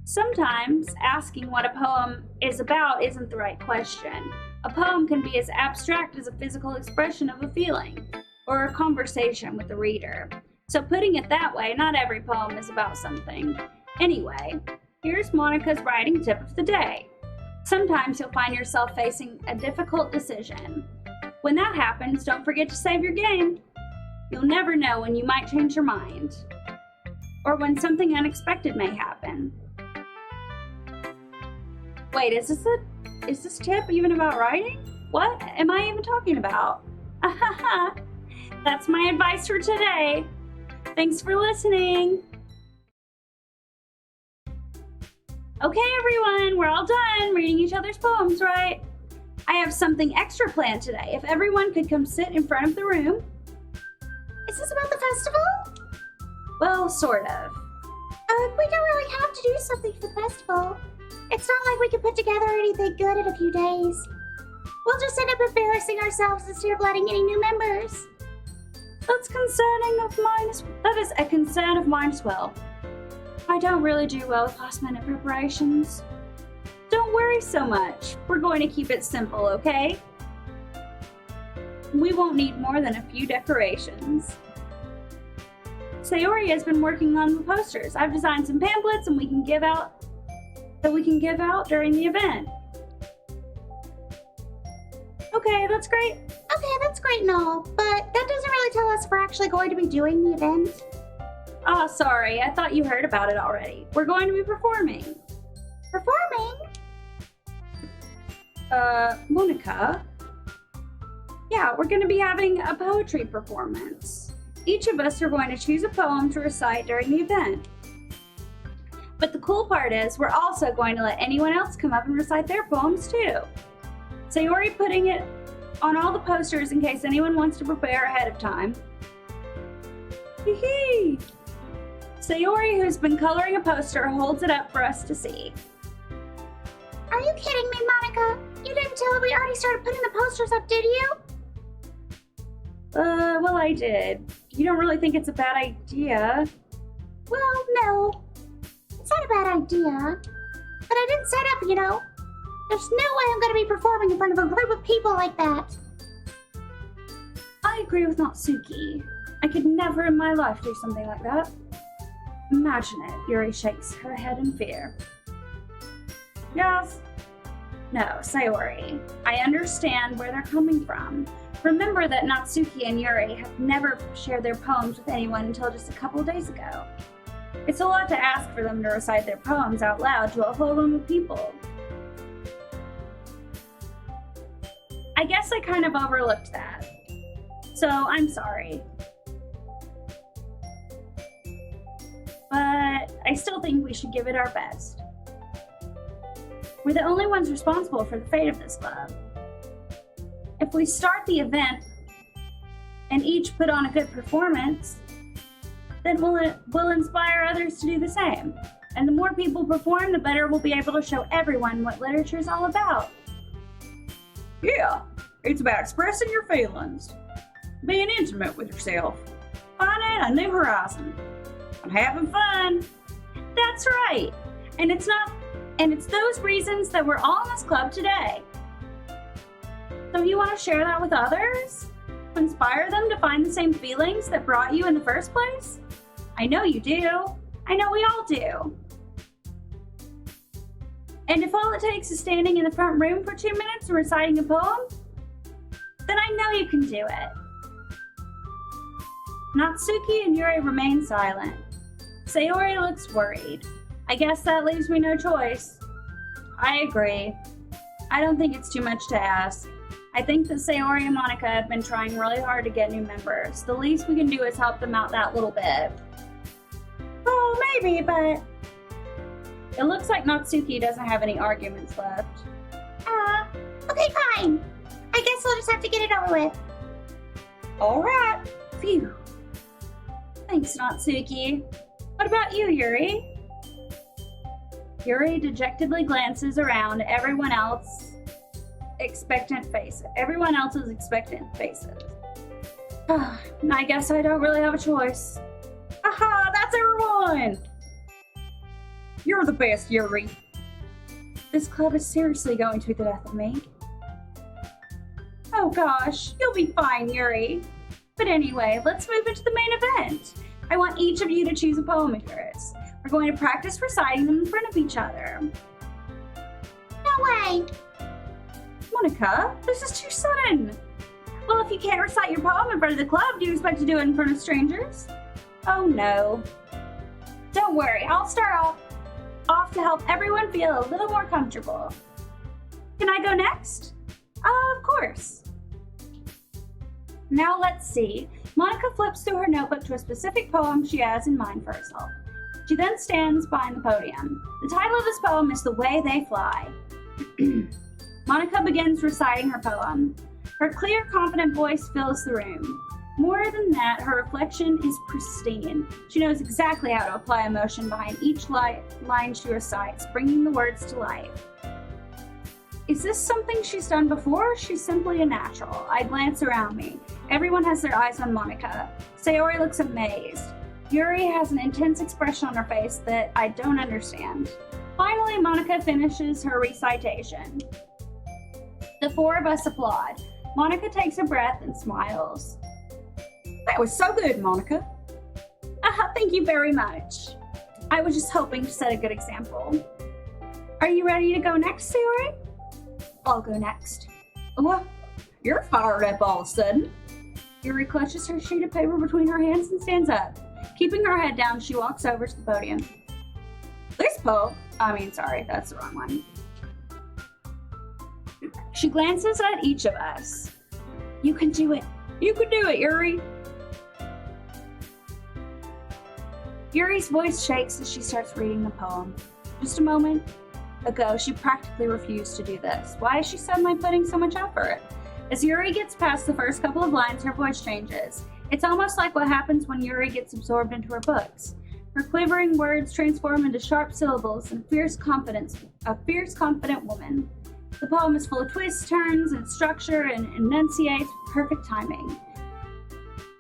Sometimes asking what a poem is about isn't the right question. A poem can be as abstract as a physical expression of a feeling or a conversation with the reader. So putting it that way, not every poem is about something. Anyway, here's Monica's writing tip of the day. Sometimes you'll find yourself facing a difficult decision. When that happens, don't forget to save your game. You'll never know when you might change your mind, or when something unexpected may happen. Wait, is this tip even about writing? What am I even talking about? That's my advice for today. Thanks for listening. Okay, everyone, we're all done reading each other's poems, right? I have something extra planned today. If everyone could come sit in front of the room. Is this about the festival? Well, sort of. We don't really have to do something for the festival. It's not like we can put together anything good in a few days. We'll just end up embarrassing ourselves instead of letting any new members. That is a concern of mine as well. I don't really do well with last-minute preparations. Don't worry so much. We're going to keep it simple, okay? We won't need more than a few decorations. Sayori has been working on the posters. I've designed some pamphlets and we can give out during the event. Okay, that's great. Okay, that's great and all, but that doesn't really tell us if we're actually going to be doing the event. Ah, sorry. I thought you heard about it already. We're going to be performing. Performing? Monica? Yeah, we're going to be having a poetry performance. Each of us are going to choose a poem to recite during the event. But the cool part is we're also going to let anyone else come up and recite their poems too. Sayori putting it on all the posters in case anyone wants to prepare ahead of time. Hee-hee! Sayori, who's been coloring a poster, holds it up for us to see. Are you kidding me, Monica? You didn't tell her we already started putting the posters up, did you? Well, I did. You don't really think it's a bad idea? Well, no. It's not a bad idea. But I didn't set up, you know. There's no way I'm going to be performing in front of a group of people like that. I agree with Natsuki. I could never in my life do something like that. Imagine it. Yuri shakes her head in fear. Yes. No, Sayori. I understand where they're coming from. Remember that Natsuki and Yuri have never shared their poems with anyone until just a couple of days ago. It's a lot to ask for them to recite their poems out loud to a whole room of people. I guess I kind of overlooked that. So I'm sorry. But I still think we should give it our best. We're the only ones responsible for the fate of this club. If we start the event and each put on a good performance, then we'll inspire others to do the same. And the more people perform, the better we'll be able to show everyone what literature is all about. Yeah, it's about expressing your feelings, being intimate with yourself, finding a new horizon, and having fun. That's right. And it's those reasons that we're all in this club today. Don't you want to share that with others? Inspire them to find the same feelings that brought you in the first place? I know you do. I know we all do. And if all it takes is standing in the front room for 2 minutes and reciting a poem, then I know you can do it. Natsuki and Yuri remain silent. Sayori looks worried. I guess that leaves me no choice. I agree. I don't think it's too much to ask. I think that Sayori and Monica have been trying really hard to get new members. The least we can do is help them out that little bit. Oh, maybe, but... It looks like Natsuki doesn't have any arguments left. Okay, fine. I guess we'll just have to get it over with. All right. Phew. Thanks, Natsuki. What about you, Yuri? Yuri dejectedly glances around everyone else's expectant faces. I guess I don't really have a choice. Aha, that's everyone! You're the best, Yuri. This club is seriously going to be the death of me. Oh gosh, you'll be fine, Yuri. But anyway, let's move into the main event. I want each of you to choose a poem of yours. We're going to practice reciting them in front of each other. No way! Monica, this is too sudden. Well, if you can't recite your poem in front of the club, do you expect to do it in front of strangers? Oh no. Don't worry, I'll start off to help everyone feel a little more comfortable. Can I go next? Of course. Now let's see. Monica flips through her notebook to a specific poem she has in mind for herself. She then stands behind the podium. The title of this poem is The Way They Fly. Monica begins reciting her poem. Her clear, confident voice fills the room. More than that, her reflection is pristine. She knows exactly how to apply emotion behind each line she recites, bringing the words to life. Is this something she's done before, or she's simply a natural? I glance around me. Everyone has their eyes on Monica. Sayori looks amazed. Yuri has an intense expression on her face that I don't understand. Finally, Monica finishes her recitation. The four of us applaud. Monica takes a breath and smiles. That was so good, Monica. Thank you very much. I was just hoping to set a good example. Are you ready to go next, Sayori? I'll go next. What? You're fired up all of a sudden. Yuri clutches her sheet of paper between her hands and stands up. Keeping her head down, she walks over to the podium. That's the wrong one. She glances at each of us. You can do it. You can do it, Yuri. Yuri's voice shakes as she starts reading the poem. Just a moment ago, she practically refused to do this. Why is she suddenly putting so much effort? As Yuri gets past the first couple of lines, her voice changes. It's almost like what happens when Yuri gets absorbed into her books. Her quivering words transform into sharp syllables and a fierce, confident woman. The poem is full of twists, turns, and structure, and enunciates with perfect timing.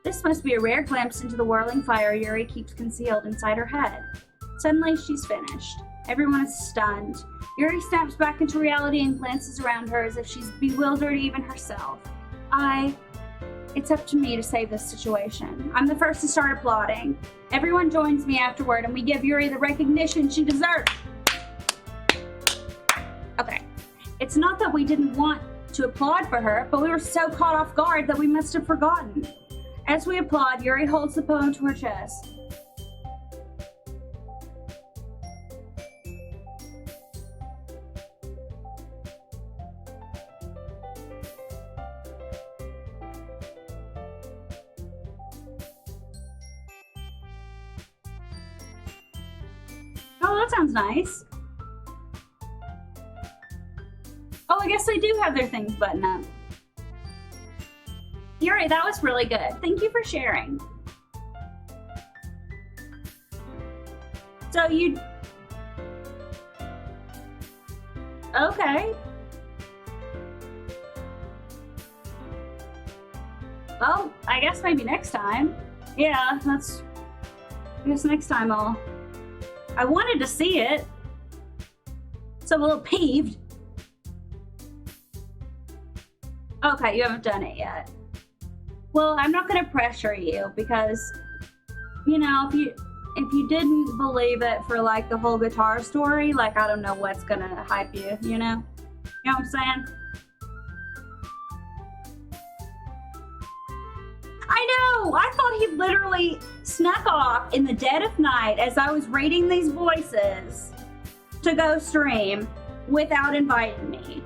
This must be a rare glimpse into the whirling fire Yuri keeps concealed inside her head. Suddenly, she's finished. Everyone is stunned. Yuri snaps back into reality and glances around her as if she's bewildered even herself. It's up to me to save this situation. I'm the first to start applauding. Everyone joins me afterward and we give Yuri the recognition she deserves. Okay. It's not that we didn't want to applaud for her, but we were so caught off guard that we must have forgotten. As we applaud, Yuri holds the poem to her chest. Oh, that sounds nice. Oh, I guess they do have their things buttoned up. Yuri, that was really good. Thank you for sharing. So you... Okay. Well, I guess maybe next time. Yeah, I guess next time I wanted to see it. So I'm a little peeved. Okay, you haven't done it yet. Well, I'm not going to pressure you because, you know, if you didn't believe it for like the whole guitar story, like I don't know what's going to hype you, you know? You know what I'm saying? I know! I thought he literally snuck off in the dead of night as I was reading these voices to go stream without inviting me.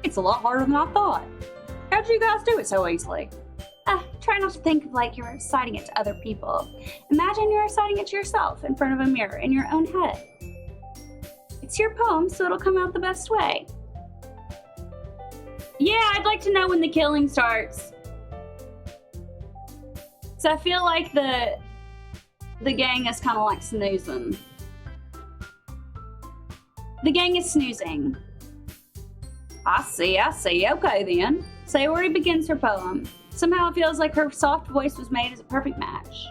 It's a lot harder than I thought. How'd you guys do it so easily? Try not to think of like you're reciting it to other people. Imagine you're reciting it to yourself in front of a mirror in your own head. It's your poem, so it'll come out the best way. Yeah, I'd like to know when the killing starts. So I feel like the gang is kind of like snoozing. The gang is snoozing. I see. Okay then. Sayori begins her poem. Somehow it feels like her soft voice was made as a perfect match.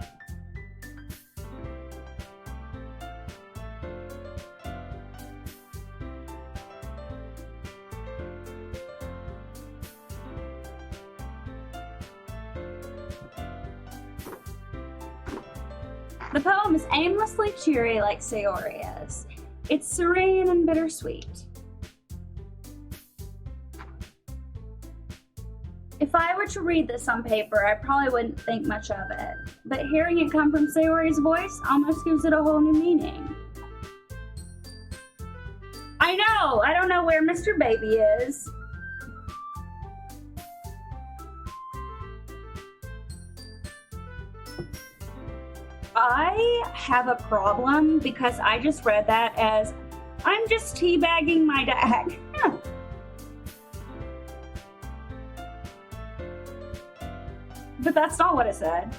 The poem is aimlessly cheery like Sayori is. It's serene and bittersweet. If I were to read this on paper, I probably wouldn't think much of it. But hearing it come from Sayori's voice almost gives it a whole new meaning. I know! I don't know where Mr. Baby is. I have a problem because I just read that as, I'm just teabagging my dad. But that's not what it said.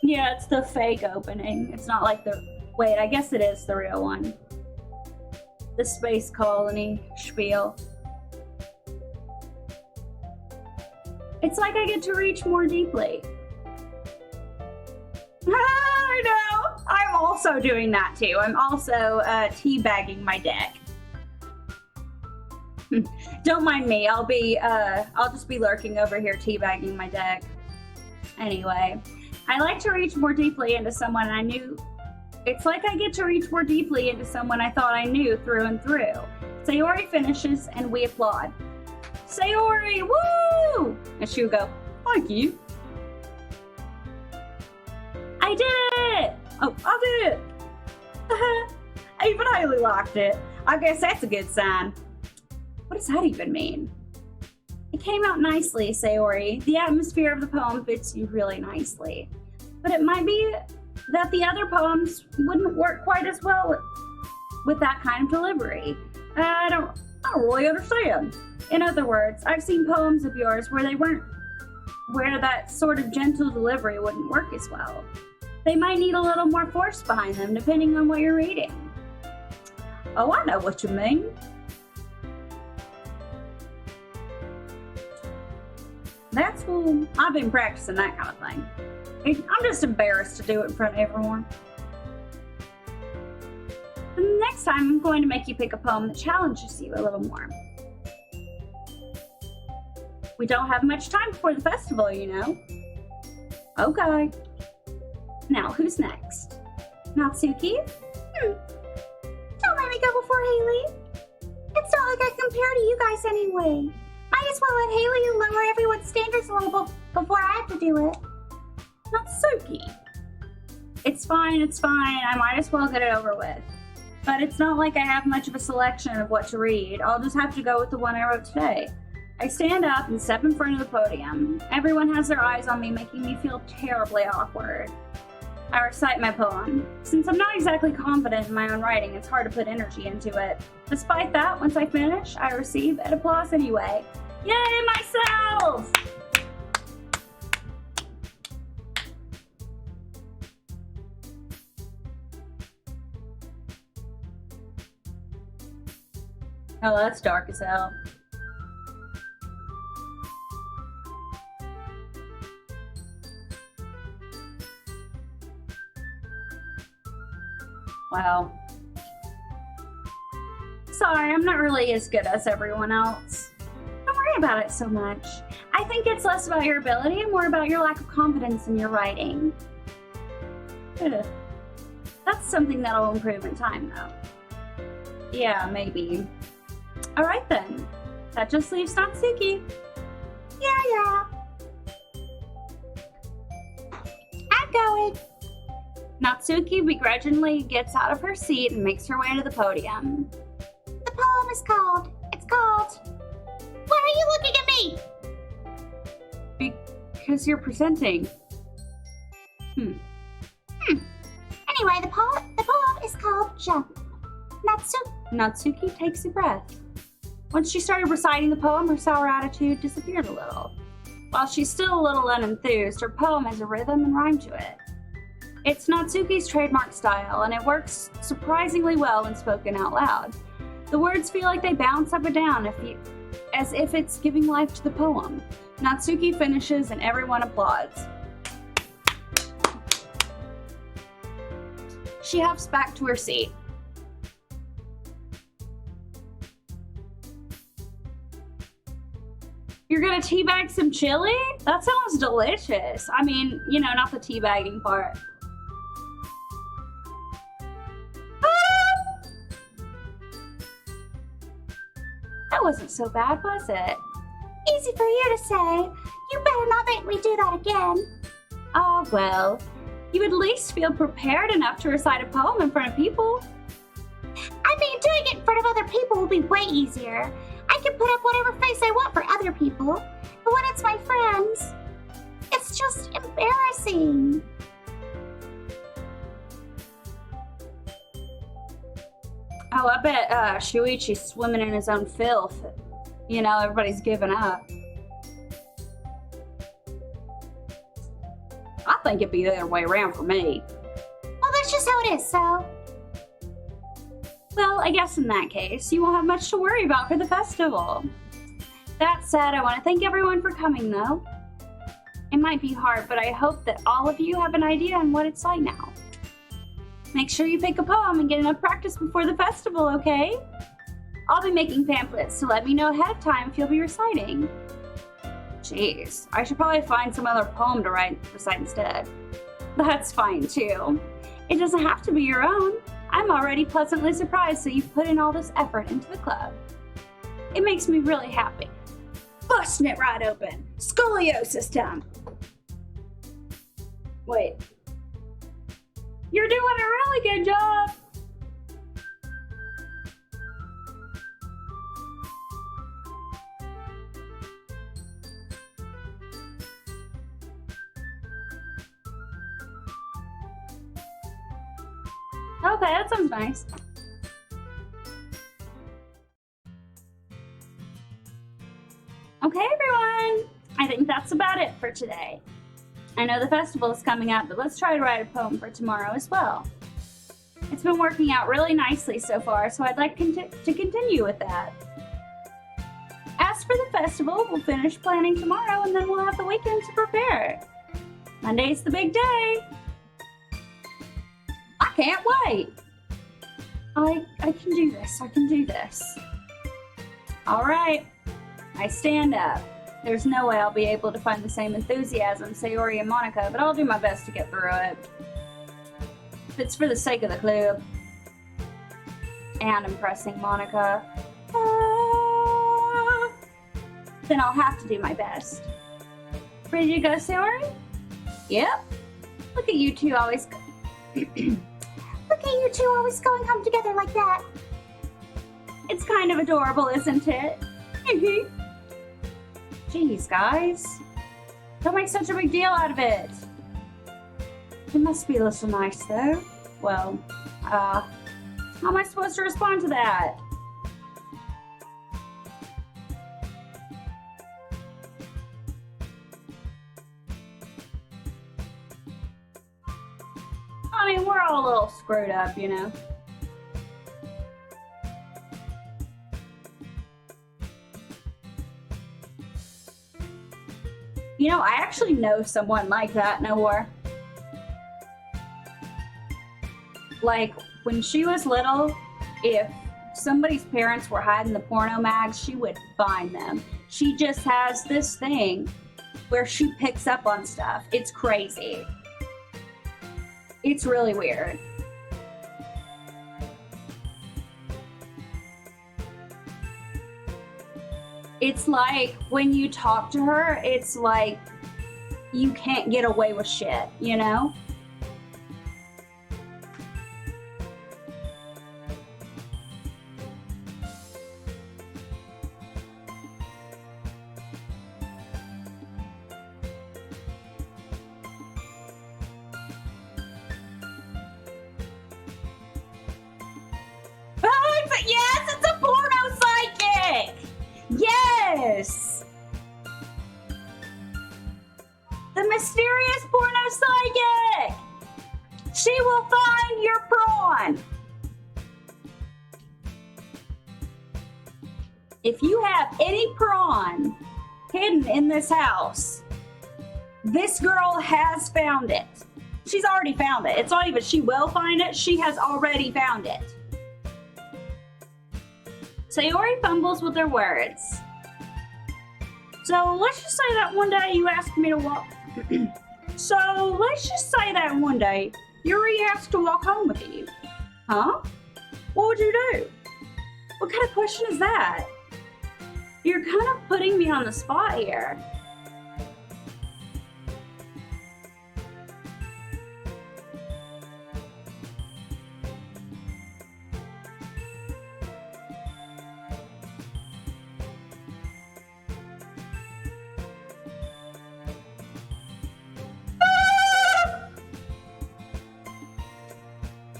Yeah, it's the fake opening. It's not like the... Wait, I guess it is the real one. The space colony spiel. It's like I get to reach more deeply. I know! I'm also doing that too. I'm also teabagging my deck. Don't mind me. I'll just be lurking over here teabagging my deck. Anyway, I like to reach more deeply into someone I knew. It's like I get to reach more deeply into someone I thought I knew through and through. Sayori finishes and we applaud. Sayori, woo! And she would go, thank you. I did it! Oh, I did it! Even Haley liked it. I guess that's a good sign. What does that even mean? It came out nicely, Sayori. The atmosphere of the poem fits you really nicely. But it might be that the other poems wouldn't work quite as well with that kind of delivery. I don't really understand. In other words, I've seen poems of yours where that sort of gentle delivery wouldn't work as well. They might need a little more force behind them, depending on what you're reading. Oh, I know what you mean. That's cool. I've been practicing that kind of thing. I'm just embarrassed to do it in front of everyone. The next time, I'm going to make you pick a poem that challenges you a little more. We don't have much time before the festival, you know. Okay. Now, who's next? Natsuki? Don't let me go before Haley. It's not like I compare to you guys anyway. Might as well let Haley lower everyone's standards a little before I have to do it. Natsuki. It's fine. I might as well get it over with. But it's not like I have much of a selection of what to read. I'll just have to go with the one I wrote today. I stand up and step in front of the podium. Everyone has their eyes on me, making me feel terribly awkward. I recite my poem. Since I'm not exactly confident in my own writing, it's hard to put energy into it. Despite that, once I finish, I receive an applause anyway. Yay, myself! Oh, that's dark as hell. Wow. Sorry, I'm not really as good as everyone else. Don't worry about it so much. I think it's less about your ability and more about your lack of confidence in your writing. Ugh. That's something that'll improve in time, though. Yeah, maybe. Alright then. That just leaves Natsuki. Yeah. I'm going. Natsuki begrudgingly gets out of her seat and makes her way to the podium. The poem is called. It's called. Why are you looking at me? Because you're presenting. Anyway, the poem is called Jump. Natsuki takes a breath. Once she started reciting the poem, her sour attitude disappeared a little. While she's still a little unenthused, her poem has a rhythm and rhyme to it. It's Natsuki's trademark style, and it works surprisingly well when spoken out loud. The words feel like they bounce up and down as if it's giving life to the poem. Natsuki finishes and everyone applauds. She hops back to her seat. You're gonna teabag some chili? That sounds delicious. I mean, you know, not the teabagging part. That wasn't so bad, was it? Easy for you to say. You better not make me do that again. Oh, well. You at least feel prepared enough to recite a poem in front of people. I mean, doing it in front of other people will be way easier. I can put up whatever face I want for other people, but when it's my friends, it's just embarrassing. Oh, I bet Shuichi's swimming in his own filth. You know, everybody's given up. I think it'd be the other way around for me. Well, that's just how it is, so... Well, I guess in that case, you won't have much to worry about for the festival. That said, I want to thank everyone for coming, though. It might be hard, but I hope that all of you have an idea on what it's like now. Make sure you pick a poem and get enough practice before the festival, okay? I'll be making pamphlets, so let me know ahead of time if you'll be reciting. Jeez, I should probably find some other poem to recite instead. That's fine, too. It doesn't have to be your own. I'm already pleasantly surprised that you've put in all this effort into the club. It makes me really happy. Busting it right open. Scoliosis time. Wait. You're doing a really good job. Okay, that sounds nice. Okay, everyone. I think that's about it for today. I know the festival is coming up, but let's try to write a poem for tomorrow as well. It's been working out really nicely so far, so I'd like to continue with that. As for the festival, we'll finish planning tomorrow, and then we'll have the weekend to prepare. Monday's the big day. I can't wait. I can do this. I can do this. All right. I stand up. There's no way I'll be able to find the same enthusiasm Sayori and Monica, but I'll do my best to get through it. If it's for the sake of the club. And impressing Monica. Then I'll have to do my best. Ready to go, Sayori? Yep. Look at you two always... Look at you two always going home together like that. It's kind of adorable, isn't it? Jeez, guys. Don't make such a big deal out of it. It must be a little nice, though. Well, how am I supposed to respond to that? I mean, we're all a little screwed up, you know. You know, I actually know someone like that, Noah. Like, when she was little, if somebody's parents were hiding the porno mags, she would find them. She just has this thing where she picks up on stuff. It's crazy. It's really weird. It's like when you talk to her, it's like you can't get away with shit, you know? Yes, it's a porno psychic! this? The mysterious porno psychic! She will find your prawn! If you have any prawn hidden in this house, this girl has found it. She's already found it. It's not even she will find it, she has already found it. Sayori fumbles with her words. So let's just say that one day you asked me to walk. So let's just say that one day Yuri asked to walk home with you. Huh? What would you do? What kind of question is that? You're kind of putting me on the spot here.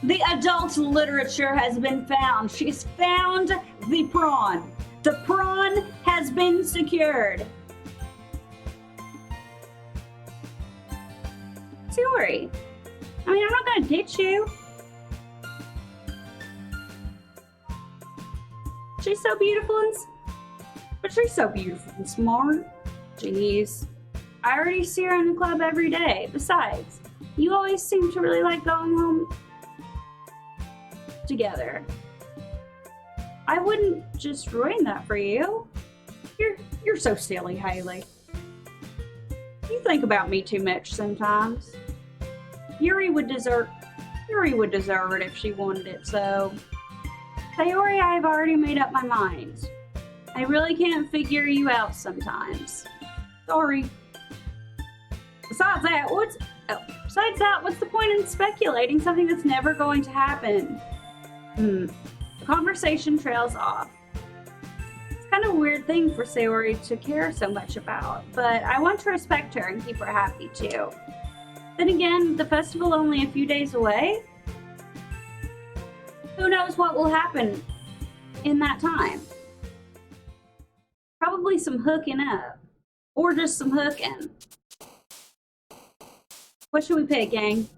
The adult literature has been found. She's found the prawn. The prawn has been secured. Sayori, I mean, I'm not gonna ditch you. She's so beautiful but she's so beautiful and smart. Jeez, I already see her in the club every day. Besides, you always seem to really like going home together. I wouldn't just ruin that for you. You're so silly, Haley. You think about me too much sometimes. Yuri would deserve it if she wanted it, so Sayori, I've already made up my mind. I really can't figure you out sometimes. Sorry. Besides that, what's the point in speculating something that's never going to happen? The conversation trails off. It's kind of a weird thing for Sayori to care so much about, but I want to respect her and keep her happy too. Then again, the festival only a few days away. Who knows what will happen in that time? Probably some hooking up. Or just some hooking. What should we pick, gang?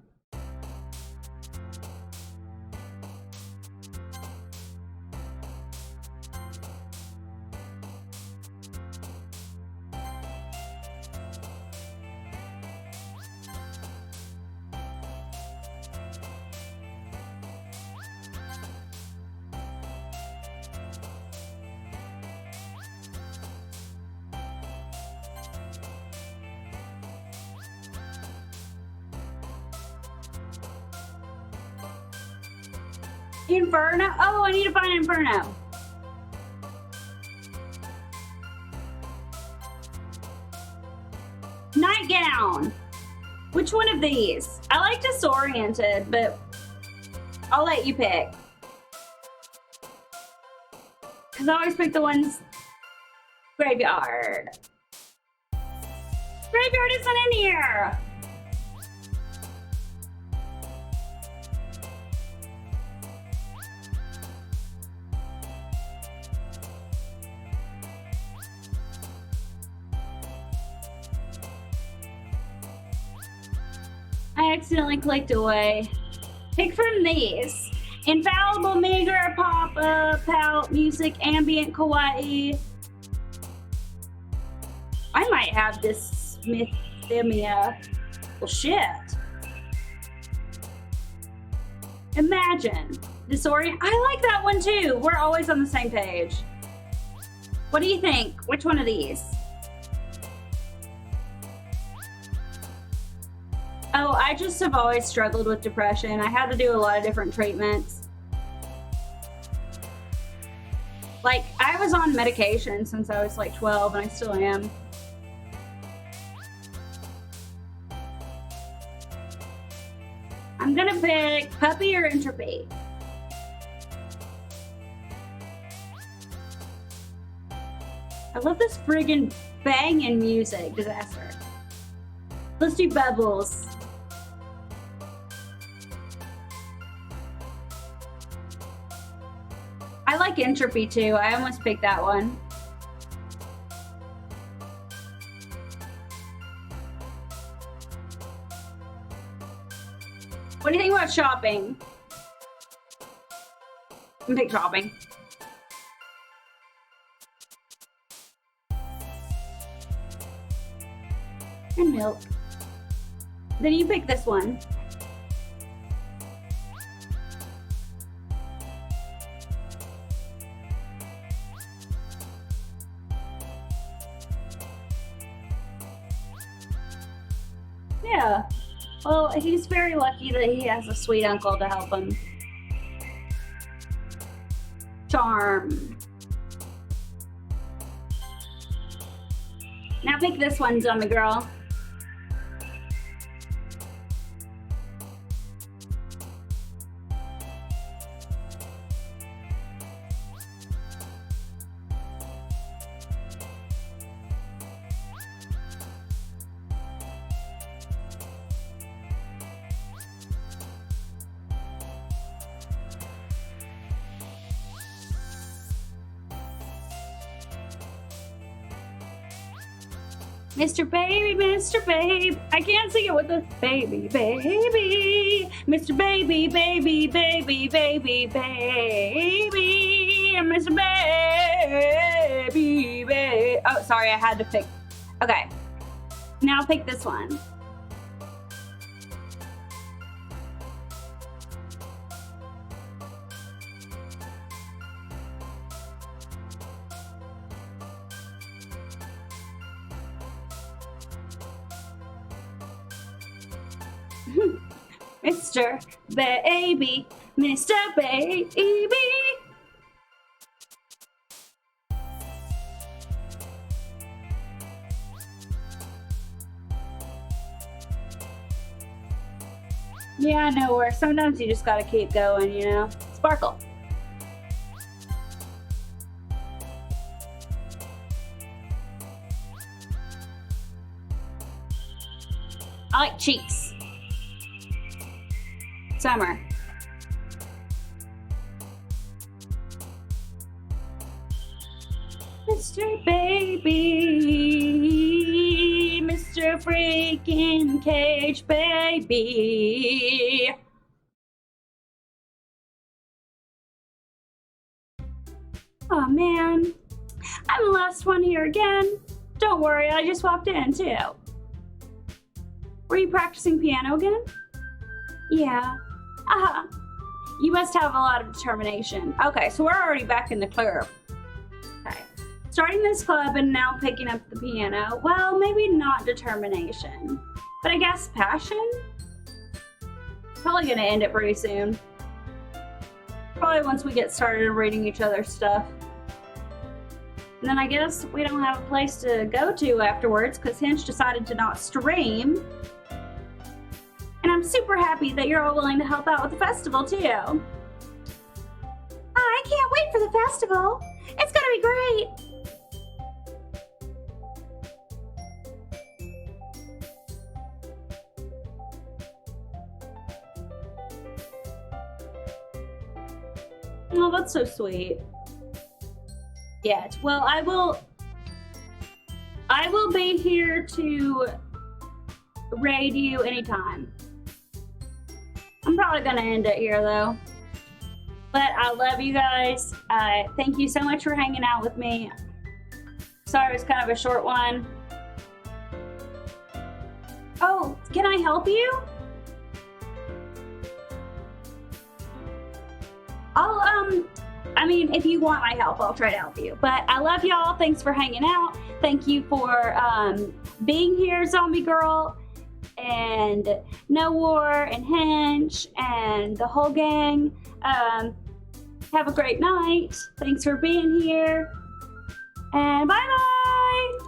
Inferno? Oh, I need to find Inferno. Nightgown. Which one of these? I like Disoriented, but I'll let you pick. Because I always pick the ones... Graveyard. Graveyard isn't in here. I accidentally clicked away. Pick from these. Infallible, meager, pop-up, pout, music, ambient, kawaii. I might have this Smithemia. Well, shit. Imagine. Disorient. I like that one too. We're always on the same page. What do you think? Which one of these? Oh, I just have always struggled with depression. I had to do a lot of different treatments. Like, I was on medication since I was like 12, and I still am. I'm gonna pick Puppy or Entropy. I love this friggin' banging music. Disaster. Let's do Bubbles. I like Entropy too. I almost picked that one. What do you think about shopping? I'm gonna take shopping. And milk. Then you pick this one. Yeah. Well, he's very lucky that he has a sweet uncle to help him. Charm. Now pick this one, zombie girl. Mr. Baby, Mr. Babe. I can't sing it with the baby, baby. Mr. Baby, baby, baby, baby, baby. Mr. Baby, baby. Oh, sorry, I had to pick. Okay. Now pick this one. Mr. Baby, Mr. Baby. Yeah, I know where sometimes you just gotta keep going, you know? Sparkle. I like cheeks. Summer. Mr. Baby, Mr. Freaking Cage Baby. Oh man, I'm the last one here again. Don't worry, I just walked in too. Were you practicing piano again? Yeah. You must have a lot of determination. Okay, so we're already back in the club. Okay. Starting this club and now picking up the piano. Well, maybe not determination, but I guess passion? Probably gonna end it pretty soon. Probably once we get started reading each other's stuff. And then I guess we don't have a place to go to afterwards because Hinch decided to not stream. And I'm super happy that you're all willing to help out with the festival too. I can't wait for the festival. It's gonna be great. Oh, that's so sweet. Yes, well, I will be here to raid you anytime. I'm probably gonna end it here though. But I love you guys. Thank you so much for hanging out with me. Sorry, it was kind of a short one. Oh, can I help you? I mean, if you want my help, I'll try to help you. But I love y'all. Thanks for hanging out. Thank you for being here, Zombie Girl, and No War, and Hinch, and the whole gang. Have a great night. Thanks for being here. And bye-bye.